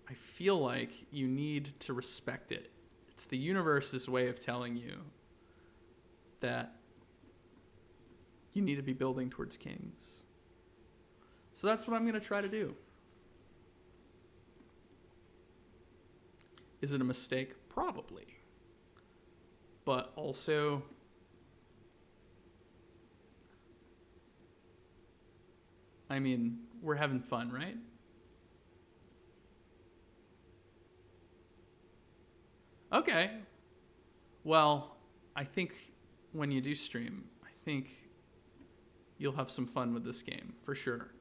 I feel like you need to respect it. It's the universe's way of telling you that you need to be building towards kings. So that's what I'm going to try to do. Is it a mistake? Probably. But also, I mean, we're having fun, right? Okay. Well, I think when you do stream, I think you'll have some fun with this game, for sure.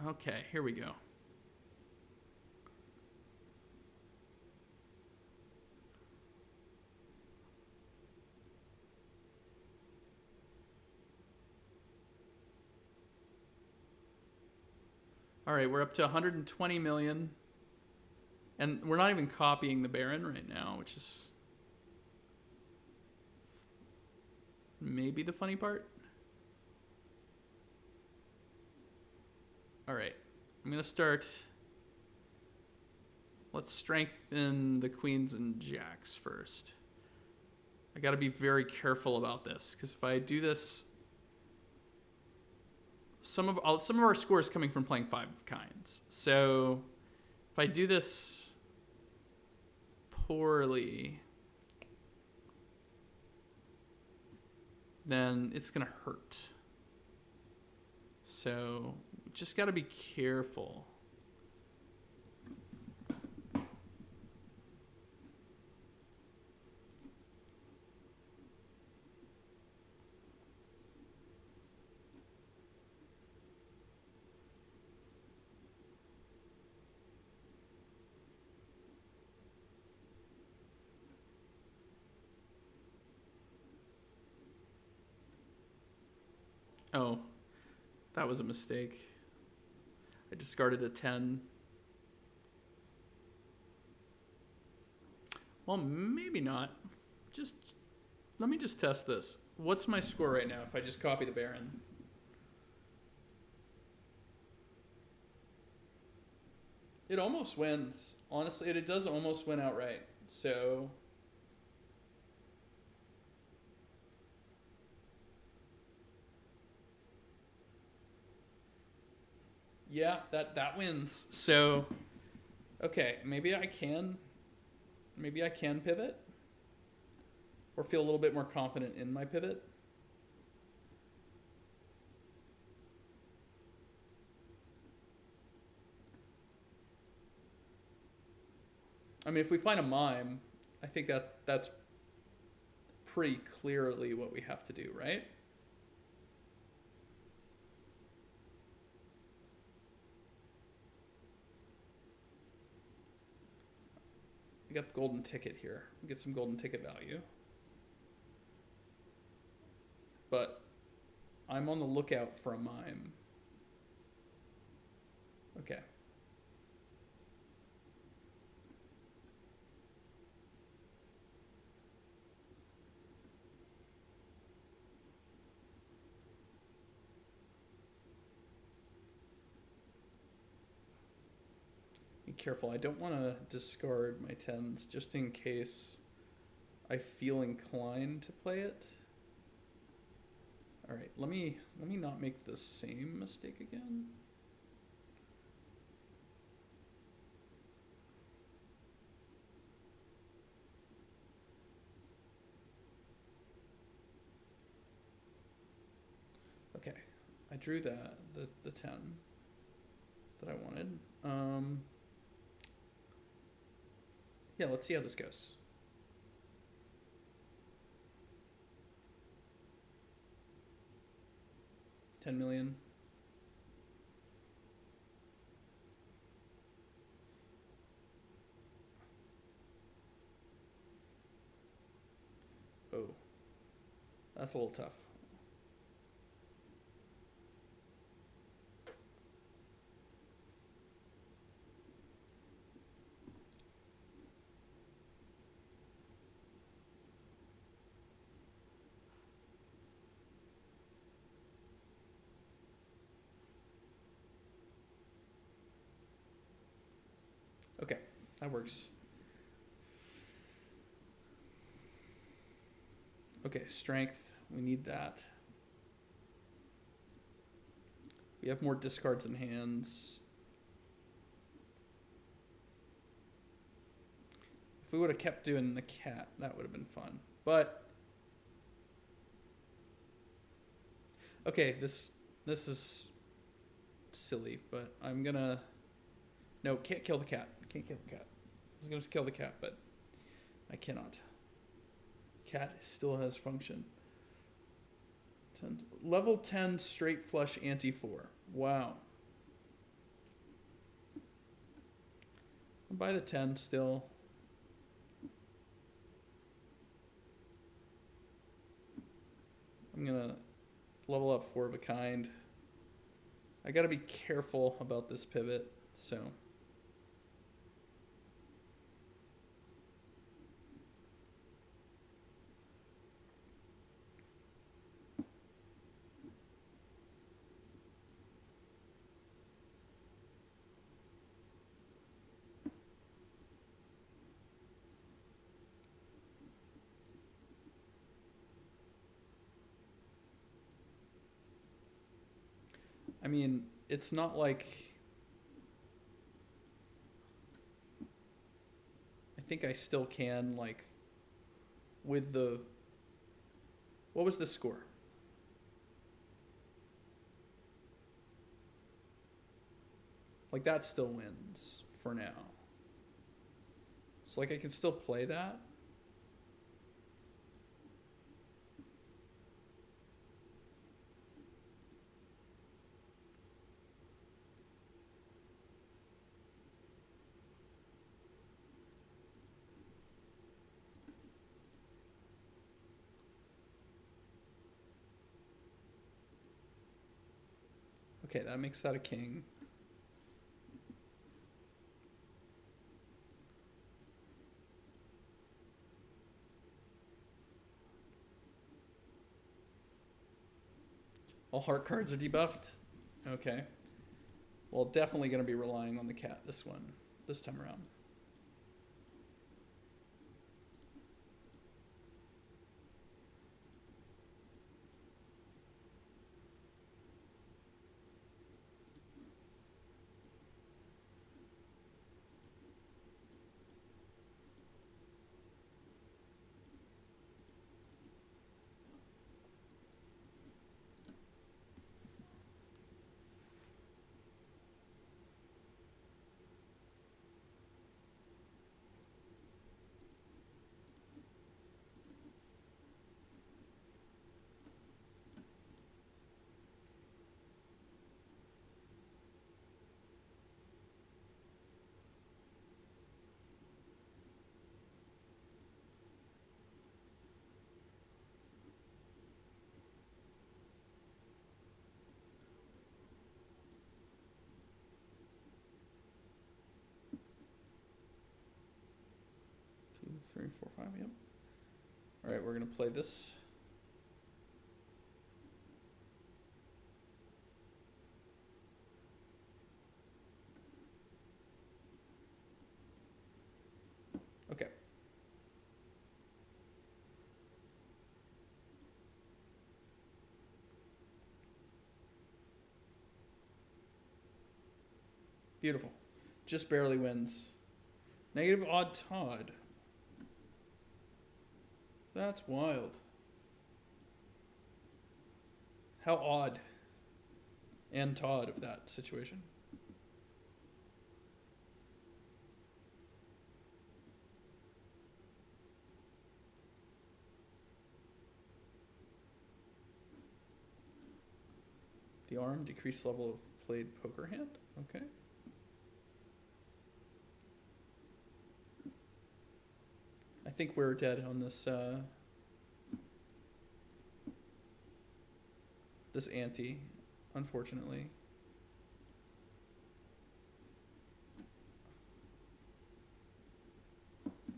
Okay, here we go. All right, we're up to 120 million. And we're not even copying the Baron right now, which is maybe the funny part. All right, I'm going to start. Let's strengthen the queens and jacks first. I got to be very careful about this, because if I do this, some of our score is coming from playing 5 of kinds. So if I do this poorly, then it's going to hurt. So just got to be careful. Oh, that was a mistake. I discarded a 10. Well, maybe not. Let me just test this. What's my score right now if I just copy the Baron? It almost wins. Honestly, it does almost win outright. So yeah, that wins. So okay, maybe I can pivot or feel a little bit more confident in my pivot. I mean, if we find a mime, I think that's pretty clearly what we have to do, right? We got the golden ticket here. We get some golden ticket value. But I'm on the lookout for a mime. Okay. Be careful. I don't want to discard my 10s just in case I feel inclined to play it. All right, let me not make the same mistake again. Okay, I drew the 10 that I wanted. Yeah, let's see how this goes. $10 million. Oh, that's a little tough. Okay, that works. Okay, strength. We need that. We have more discards in hands. If we would have kept doing the cat, that would have been fun. But okay, this is silly, but I'm gonna no, can't kill the cat. Can't kill the cat. I was gonna kill the cat, but I cannot. Cat still has function. 10, level 10 straight flush anti-4. Wow. I'll buy the 10 still. I'm gonna level up 4 of a kind. I gotta be careful about this pivot, so. I mean, it's not like... I think I still can, like, with the... What was the score? Like, that still wins for now. So, like, I can still play that. Okay, that makes that a king. All heart cards are debuffed? Okay. Well, definitely going to be relying on the cat this time around. 3, 4, 5, yep. Alright, we're gonna play this. Okay. Beautiful. Just barely wins. Negative odd Todd. That's wild. How odd and Todd of that situation. The arm, decreased level of played poker hand. Okay. I think we're dead on this this ante, unfortunately.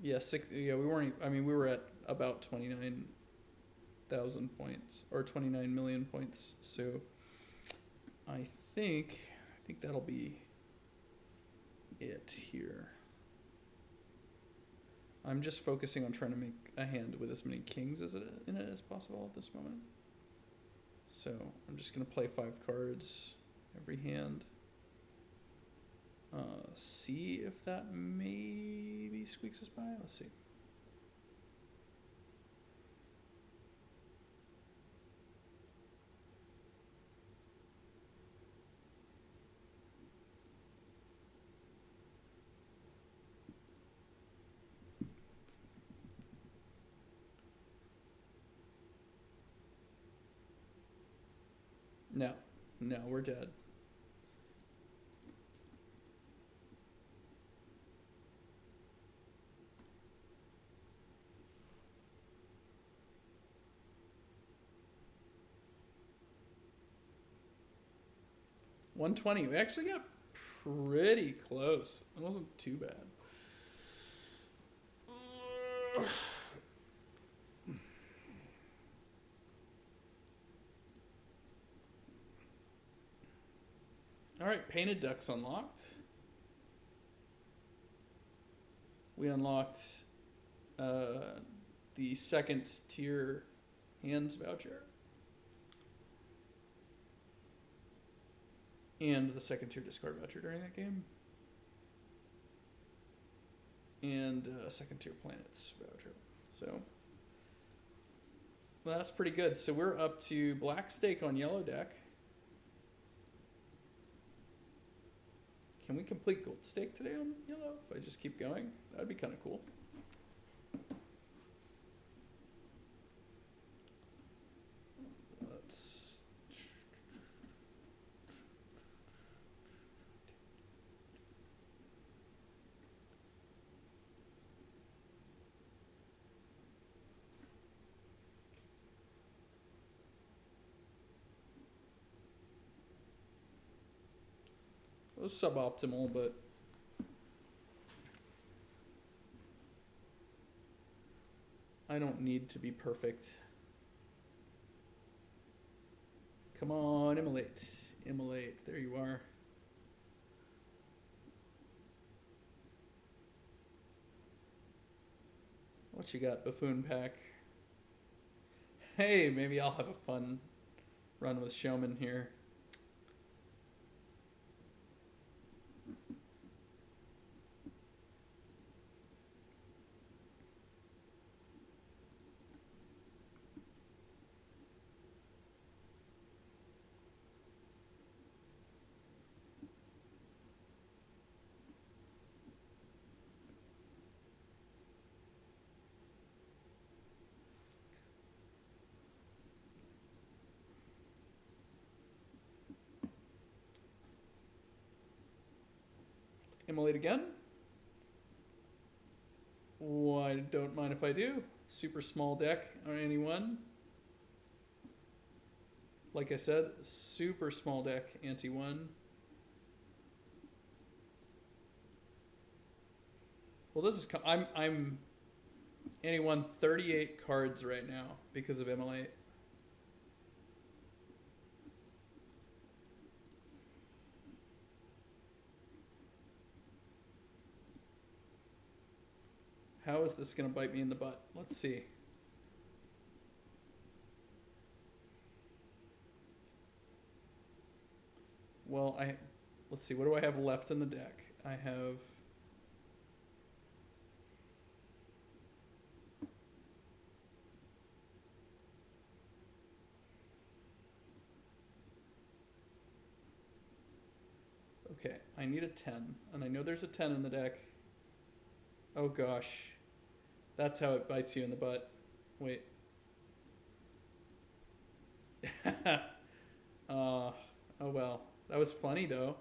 Yeah, we weren't. I mean, we were at about 29,000 points or 29 million points. So I think that'll be it here. I'm just focusing on trying to make a hand with as many kings in it as possible at this moment. So I'm just gonna play 5 cards every hand. See if that maybe squeaks us by. Let's see. No, we're dead. $120. We actually got pretty close. It wasn't too bad. All right, painted ducks unlocked. We unlocked the second tier hands voucher and the second tier discard voucher during that game, and second tier planets voucher. So well, that's pretty good. So we're up to black stake on yellow deck. Can we complete gold stake today on yellow if I just keep going? That'd be kind of cool. It was suboptimal, but I don't need to be perfect. Come on, immolate. Immolate. There you are. What you got, Buffoon Pack? Hey, maybe I'll have a fun run with Showman here. Immolate again. Oh, I don't mind if I do. Super small deck on anyone. Like I said, super small deck, anti-1. Well, this is... I'm And he won 38 cards right now because of ML8. How is this going to bite me in the butt? Let's see. Well, let's see. What do I have left in the deck? I have... Okay, I need a 10. And I know there's a 10 in the deck. Oh gosh. That's how it bites you in the butt. Wait. Oh well. That was funny though.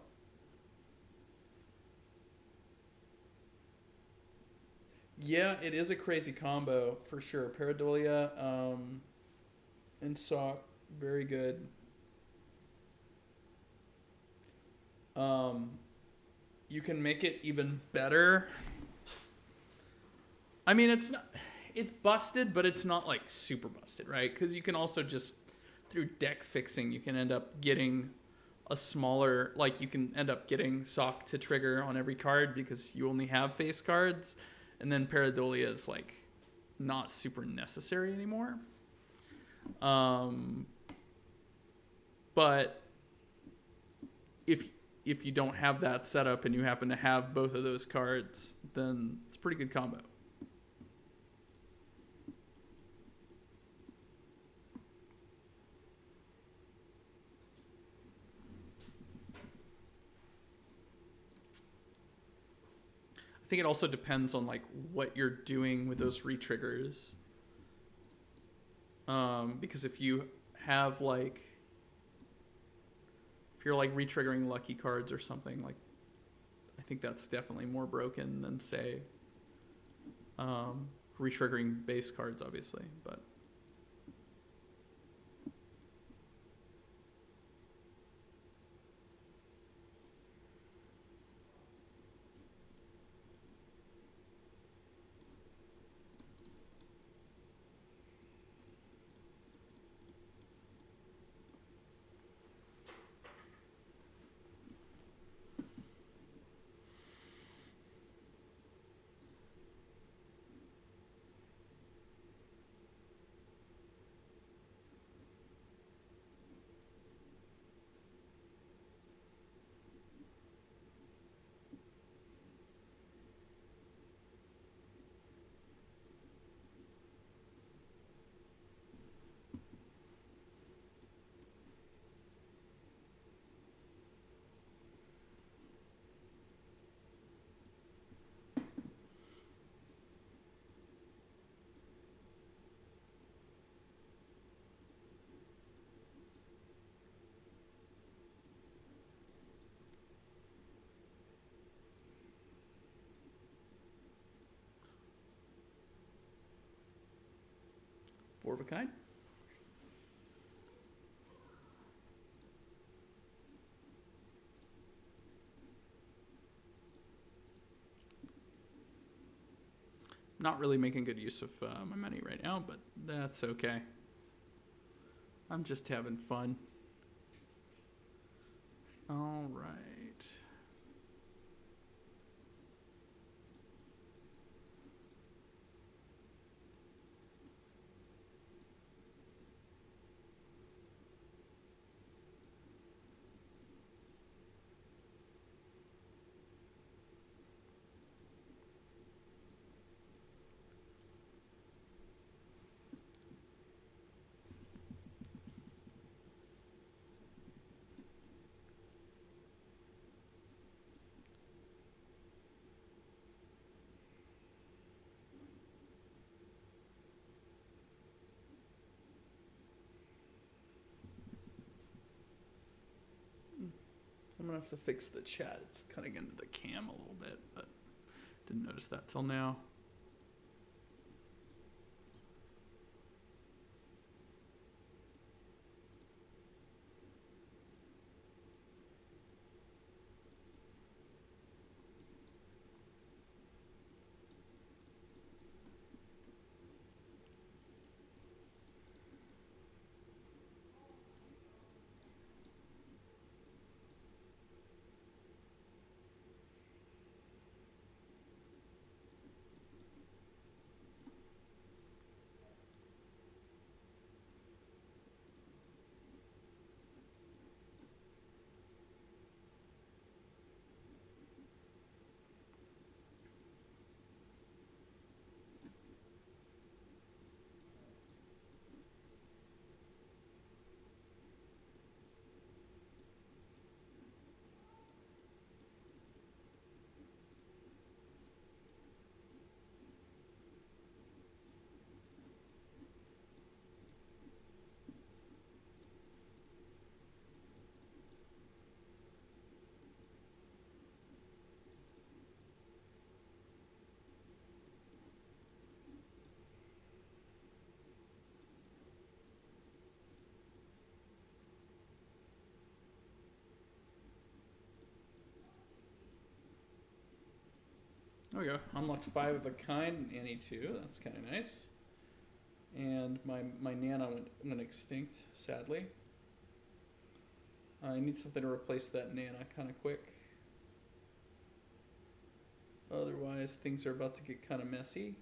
Yeah, it is a crazy combo for sure. Pareidolia and Sock, very good. You can make it even better. I mean, it's busted, but it's not like super busted, right? Because you can also just through deck fixing, you can end up getting a smaller, like you can end up getting Sock to trigger on every card because you only have face cards, and then Pareidolia is like not super necessary anymore. But if you don't have that setup and you happen to have both of those cards, then it's a pretty good combo. I think it also depends on like what you're doing with those retriggers. Because if you have like, if you're like retriggering lucky cards or something, like I think that's definitely more broken than say retriggering base cards, obviously, but. Four of a kind. Not really making good use of my money right now, but that's okay. I'm just having fun. All right. I'm gonna have to fix the chat. It's cutting into the cam a little bit, but didn't notice that till now. There we go. Unlocked 5 of a kind, Annie 2. That's kind of nice. And my Nana went extinct, sadly. I need something to replace that Nana kind of quick. Otherwise, things are about to get kind of messy.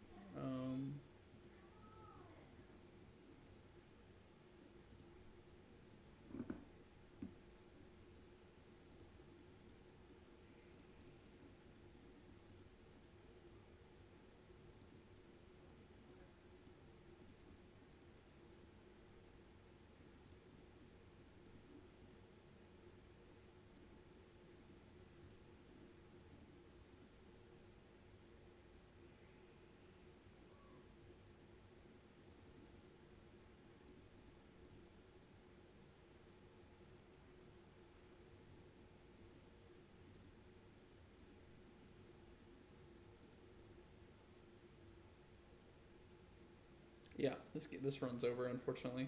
Yeah, this runs over, unfortunately.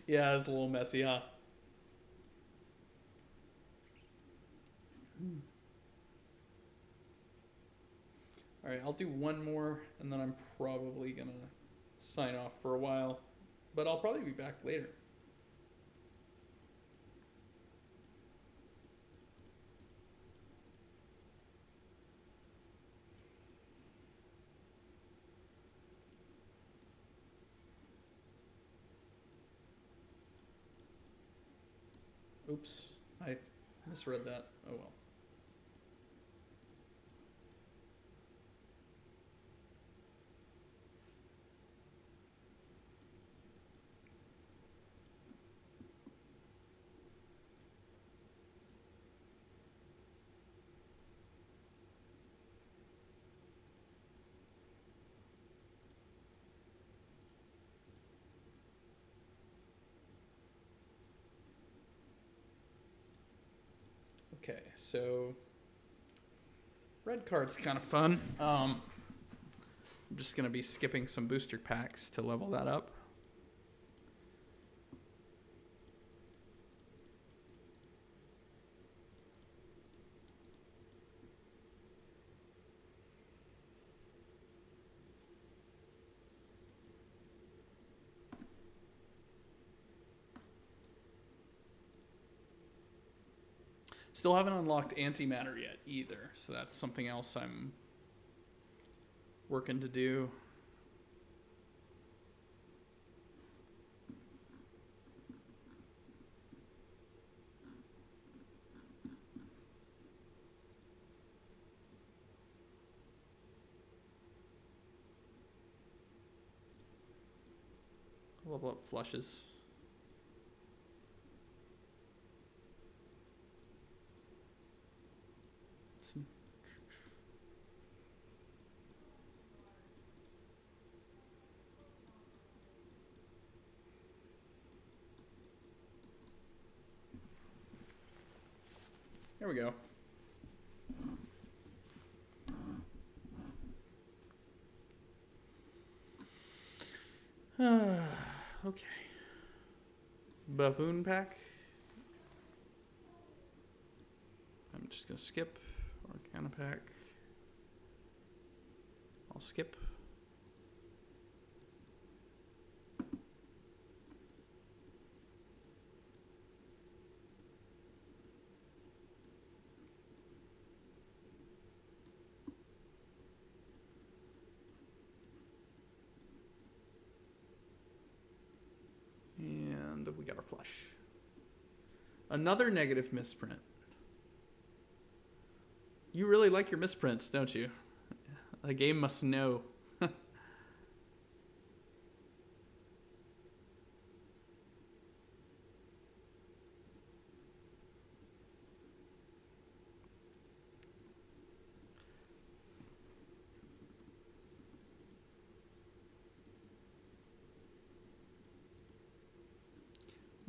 Yeah, it's a little messy, huh? All right, I'll do one more, and then I'm probably gonna sign off for a while, but I'll probably be back later. Oops, I misread that. Oh well. Okay, so red card's kind of fun. I'm just gonna be skipping some booster packs to level that up. Still haven't unlocked antimatter yet either, so that's something else I'm working to do. Level up flushes. There we go. Okay. Buffoon pack. I'm just gonna skip. Arcana pack. I'll skip. And we got our flush. Another negative misprint. You really like your misprints, don't you? The game must know.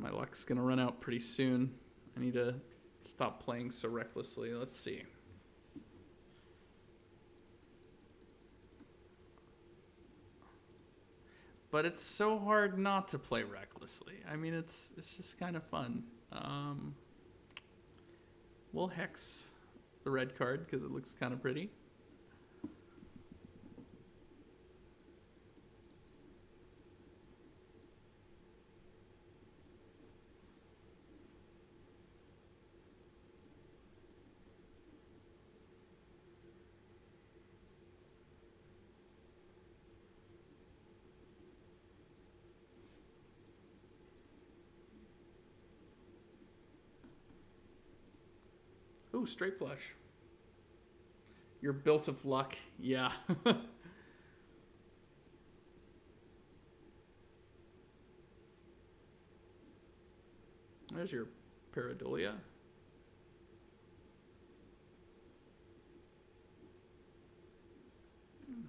My luck's gonna run out pretty soon. I need to stop playing so recklessly. Let's see. but it's so hard not to play recklessly. I mean, it's just kind of fun. We'll hex the red card because it looks kind of pretty. Ooh, straight flush. You're built of luck. Yeah. There's your pareidolia.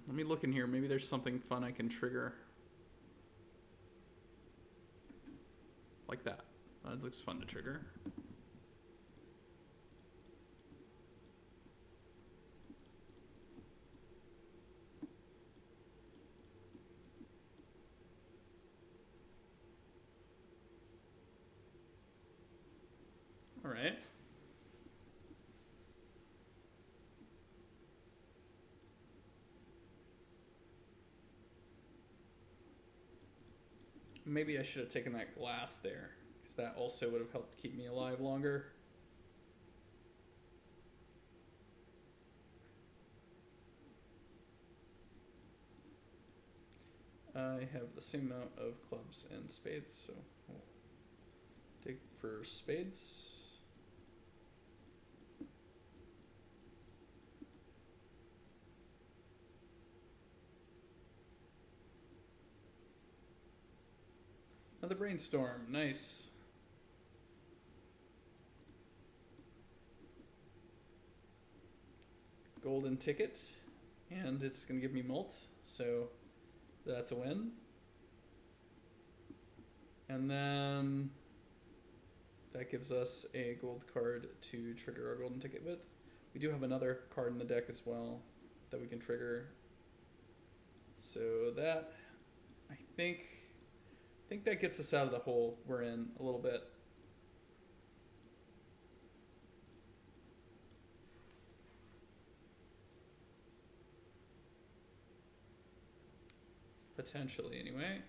Let me look in here. Maybe there's something fun I can trigger. Like that. That looks fun to trigger. All right. Maybe I should have taken that glass there, because that also would have helped keep me alive longer. I have the same amount of clubs and spades, so we'll dig for spades. Another brainstorm, nice. Golden ticket, and it's gonna give me mult, so that's a win. And then that gives us a gold card to trigger our golden ticket with. We do have another card in the deck as well that we can trigger. So that, I think that gets us out of the hole we're in a little bit. Potentially, anyway.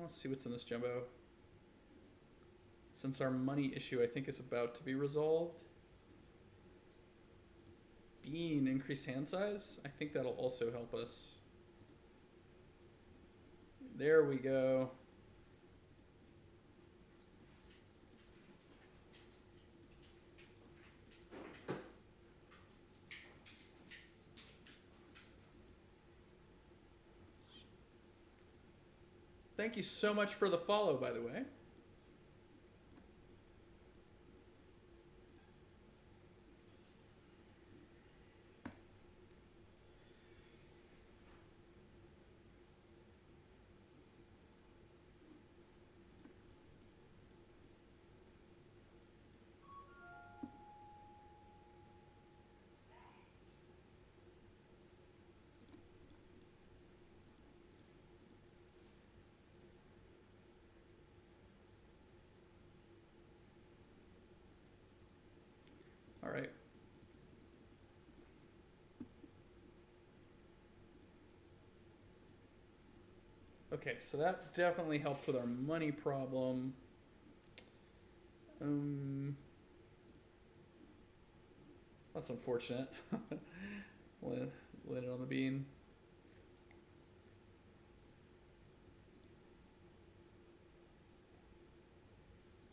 Let's see what's in this jumbo. Since our money issue, I think, is about to be resolved. Bean, increased hand size. I think that'll also help us. There we go. Thank you so much for the follow, by the way. All right. Okay, so that definitely helped with our money problem. That's unfortunate. Landed on the bean.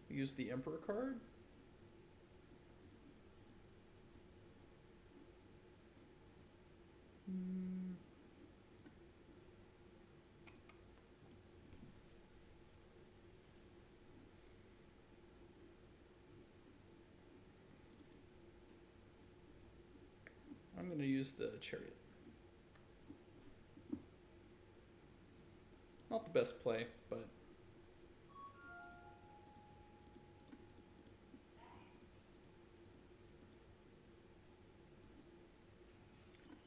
Use the Emperor card. I'm going to use the Chariot. best play, but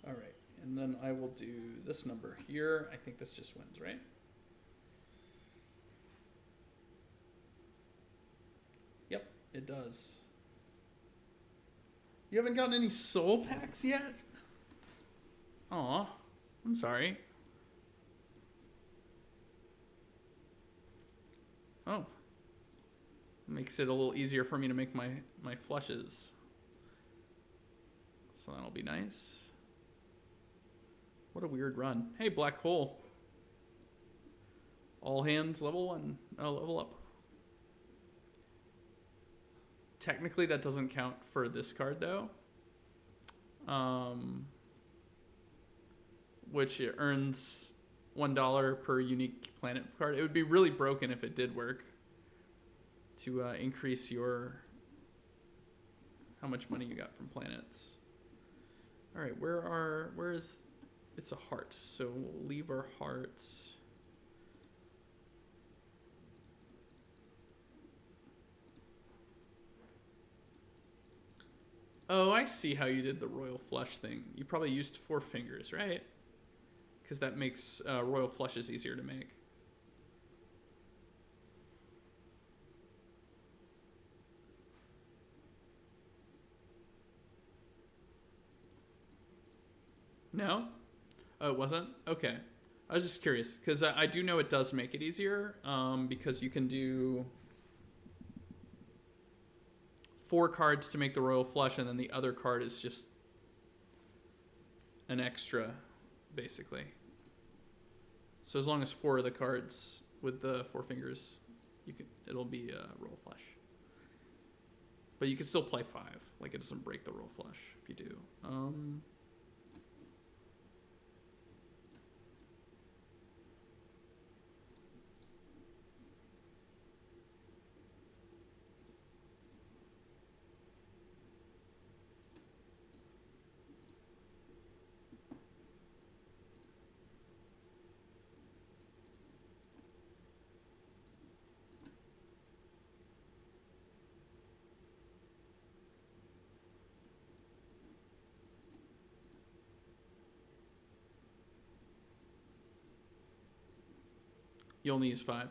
all right. And then I will do this number here. I think this just wins, right? Yep, it does. You haven't gotten any soul packs yet? Aw, I'm sorry. Oh. Makes it a little easier for me to make my flushes. So that'll be nice. What a weird run. Hey, black hole. All hands, level 1. Oh, level up. Technically, that doesn't count for this card, though. Which it earns $1 per unique planet card. It would be really broken if it did work to increase your how much money you got from planets. All right, where is it's a heart, so we'll leave our hearts. Oh, I see how you did the royal flush thing. You probably used 4 fingers, right? Because that makes royal flushes easier to make. No? Oh, it wasn't? Okay. I was just curious, because I do know it does make it easier, because you can do 4 cards to make the royal flush, and then the other card is just an extra, basically. So as long as 4 of the cards with the 4 fingers, it'll be a royal flush. But you can still play 5. Like, it doesn't break the royal flush if you do. You only use 5.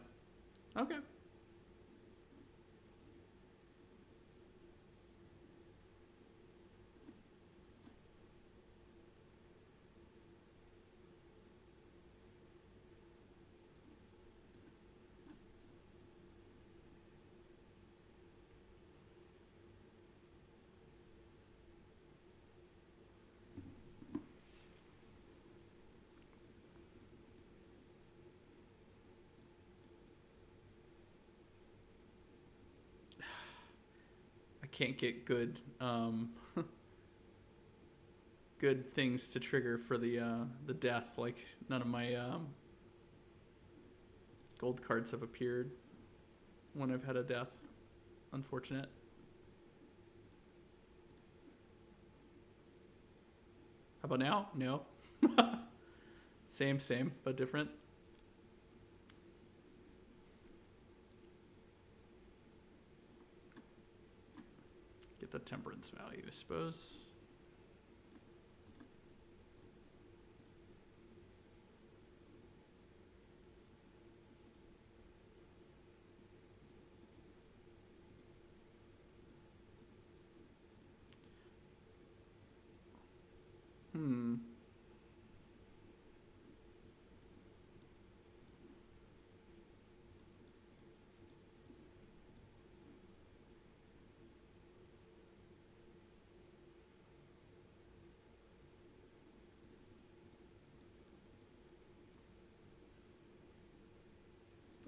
Okay. Can't get good good things to trigger for the death. Like, none of my gold cards have appeared when I've had a death. Unfortunate. How about now? No. Same, but different. Get the temperance value, I suppose.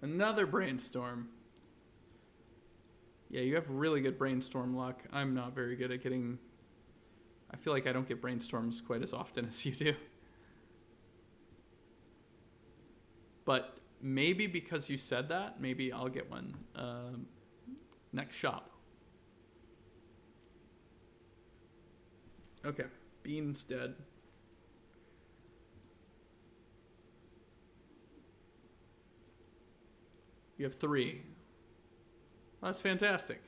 Another brainstorm. Yeah, you have really good brainstorm luck. I'm not very good at getting... I feel like I don't get brainstorms quite as often as you do. But maybe because you said that, maybe I'll get one next shop. Okay, Bean's dead. You have 3. Well, that's fantastic.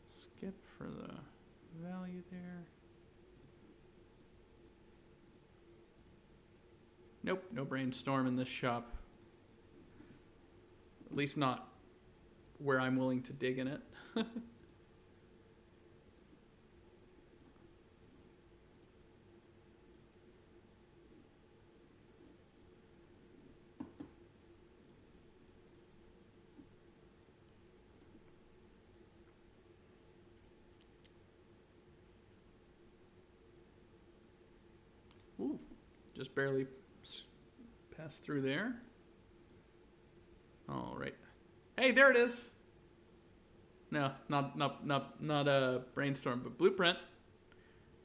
Skip for the value there. Nope, no brainstorm in this shop. At least not where I'm willing to dig in it. Ooh, just barely passed through there. All right. Hey, there it is. No, not a brainstorm, but blueprint,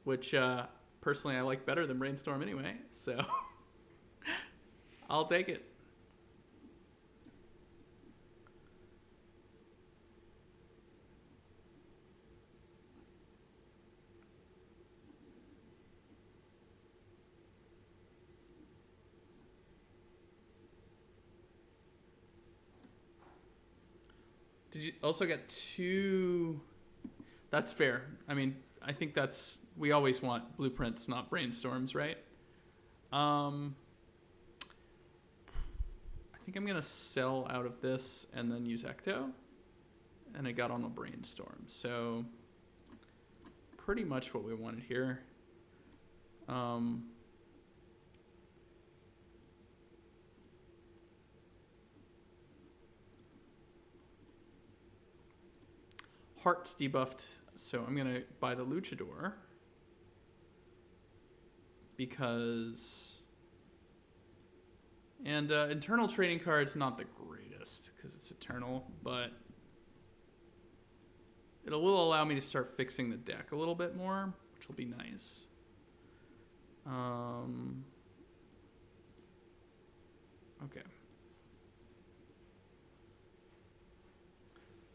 which personally I like better than brainstorm anyway. So I'll take it. Did you also get 2? That's fair. I mean, I think we always want blueprints, not brainstorms, right? I think I'm gonna sell out of this and then use Ecto, and I got on a brainstorm. So pretty much what we wanted here. Heart's debuffed, so I'm gonna buy the Luchador because, and internal trading card's not the greatest because it's eternal, but it will allow me to start fixing the deck a little bit more, which will be nice. Okay.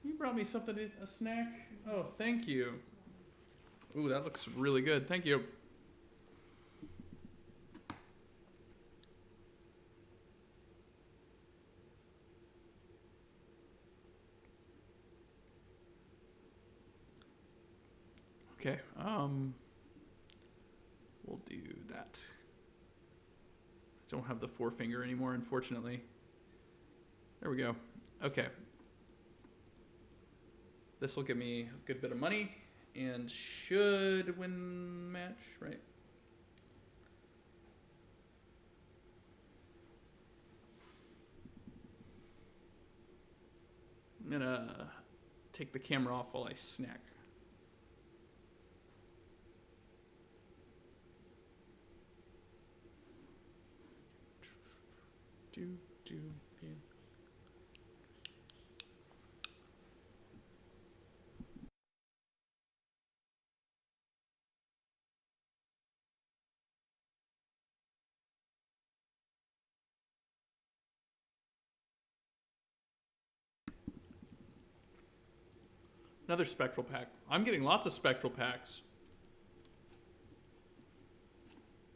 You brought me something, a snack? Oh, thank you. Ooh, that looks really good. Thank you. Okay, we'll do that. I don't have the forefinger anymore, unfortunately. There we go. Okay. This will give me a good bit of money and should win match, right? I'm gonna take the camera off while I snack. Yeah. Another spectral pack. I'm getting lots of spectral packs.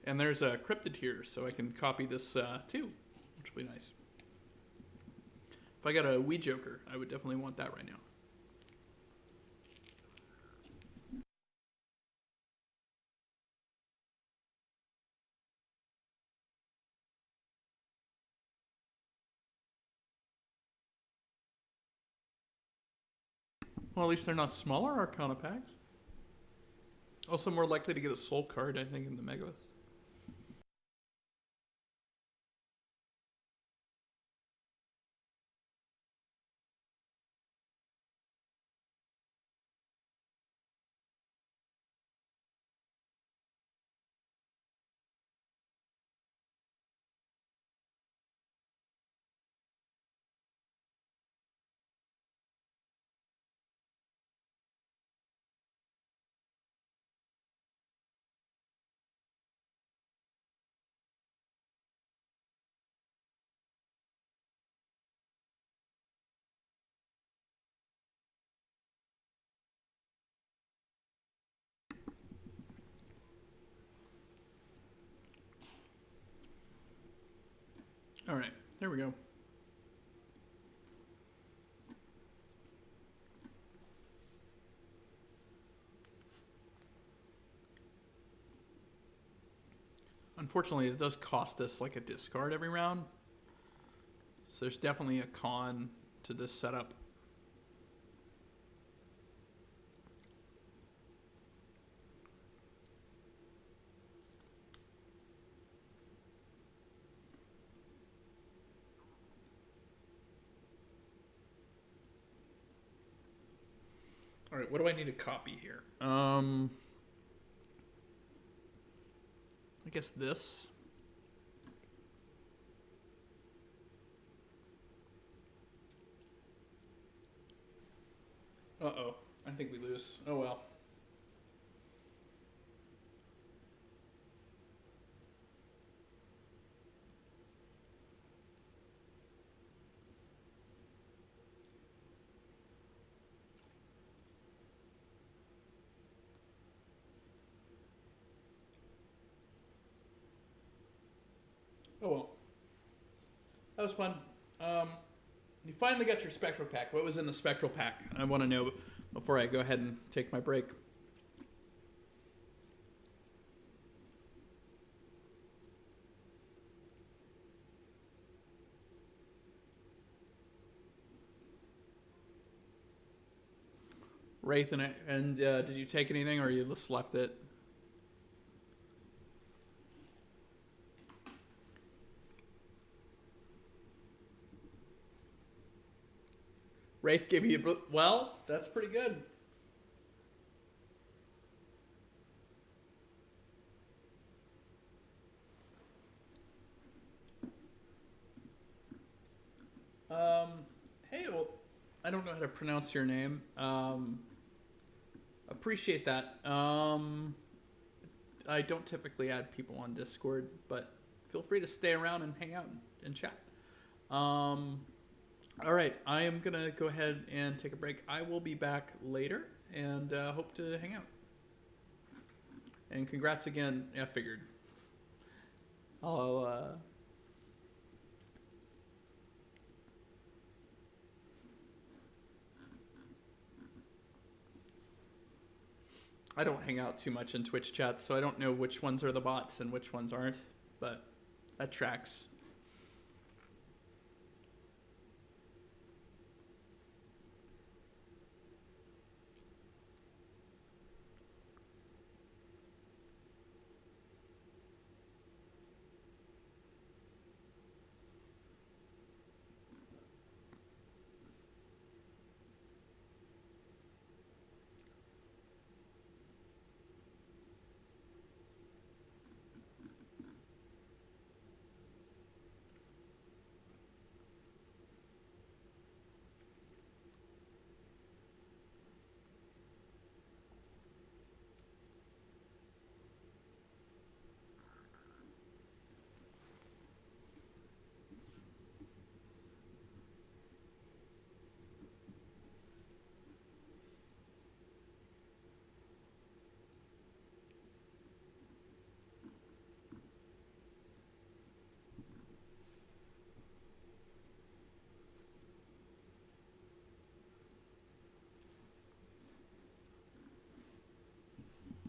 And there's a cryptid here, so I can copy this too, which will be nice. If I got a Wii Joker, I would definitely want that right now. Well, at least they're not smaller Arcana packs. Also more likely to get a soul card, I think, in the Megalith. All right, there we go. Unfortunately, it does cost us like a discard every round. So there's definitely a con to this setup. All right, what do I need to copy here? I guess this. Uh-oh. I think we lose. Oh well. Oh well. That was fun. Um, you finally got your spectral pack. What was in the spectral pack? I want to know before I go ahead and take my break. Wraith and did you take anything or you just left it? Wraith gave you well, that's pretty good. Um, hey, well, I don't know how to pronounce your name. Appreciate that. I don't typically add people on Discord, but feel free to stay around and hang out and chat. All right, I am gonna go ahead and take a break. I will be back later and hope to hang out. And congrats again. Yeah, I figured. I'll. I don't hang out too much in Twitch chats, so I don't know which ones are the bots and which ones aren't, but that tracks.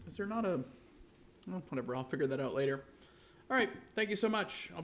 Is there not a... Oh, whatever, I'll figure that out later. All right, thank you so much.